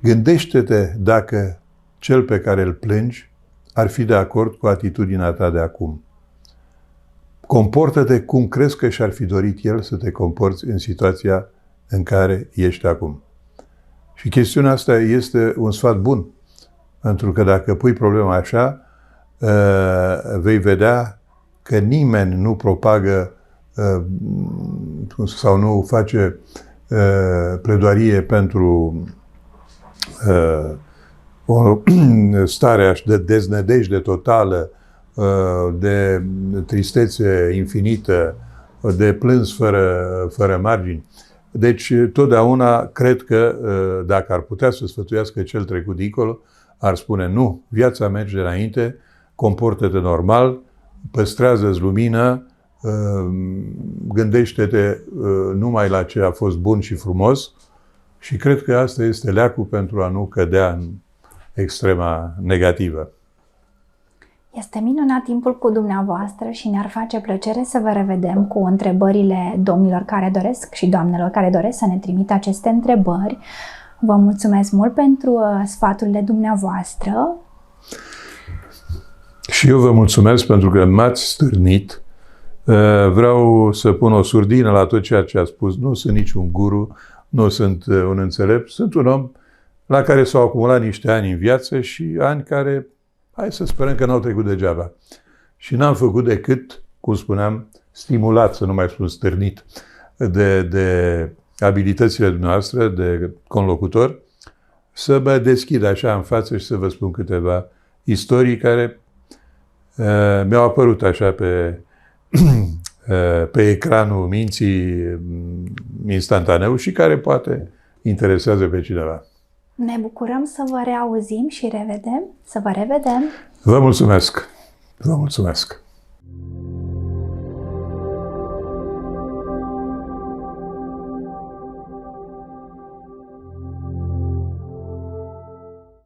Gândește-te dacă cel pe care îl plângi ar fi de acord cu atitudinea ta de acum. Comportă-te cum crezi că și-ar fi dorit el să te comporți în situația în care ești acum. Și chestiunea asta este un sfat bun, pentru că dacă pui problema așa, vei vedea că nimeni nu propagă sau nu face pledoarie pentru o stare de deznădejde totală, de tristețe infinită, de plâns fără margini. Deci, totdeauna cred că dacă ar putea să sfătuiască cel trecut dincolo, ar spune: nu, viața merge înainte, comportă-te normal, păstrează-ți lumina, gândește-te numai la ce a fost bun și frumos, și cred că asta este leacul pentru a nu cădea în extrema negativă. Este minunat timpul cu dumneavoastră și ne-ar face plăcere să vă revedem cu întrebările domnilor care doresc și doamnelor care doresc să ne trimită aceste întrebări. Vă mulțumesc mult pentru sfaturile dumneavoastră. Și eu vă mulțumesc pentru că m-ați stârnit. Vreau să pun o surdină la tot ceea ce a spus. Nu sunt niciun guru, nu sunt un înțelept, sunt un om la care s-au acumulat niște ani în viață și ani care, hai să sperăm că n-au trecut degeaba. Și n-am făcut decât, cum spuneam, stimulat, să nu mai spun stârnit, de abilitățile dumneavoastră de conlocutor, să mă deschid așa în față și să vă spun câteva istorii care mi-au apărut așa pe ecranul minții instantaneu și care poate interesează pe cineva. Ne bucurăm să vă reauzim și să vă revedem. Vă mulțumesc! Vă mulțumesc!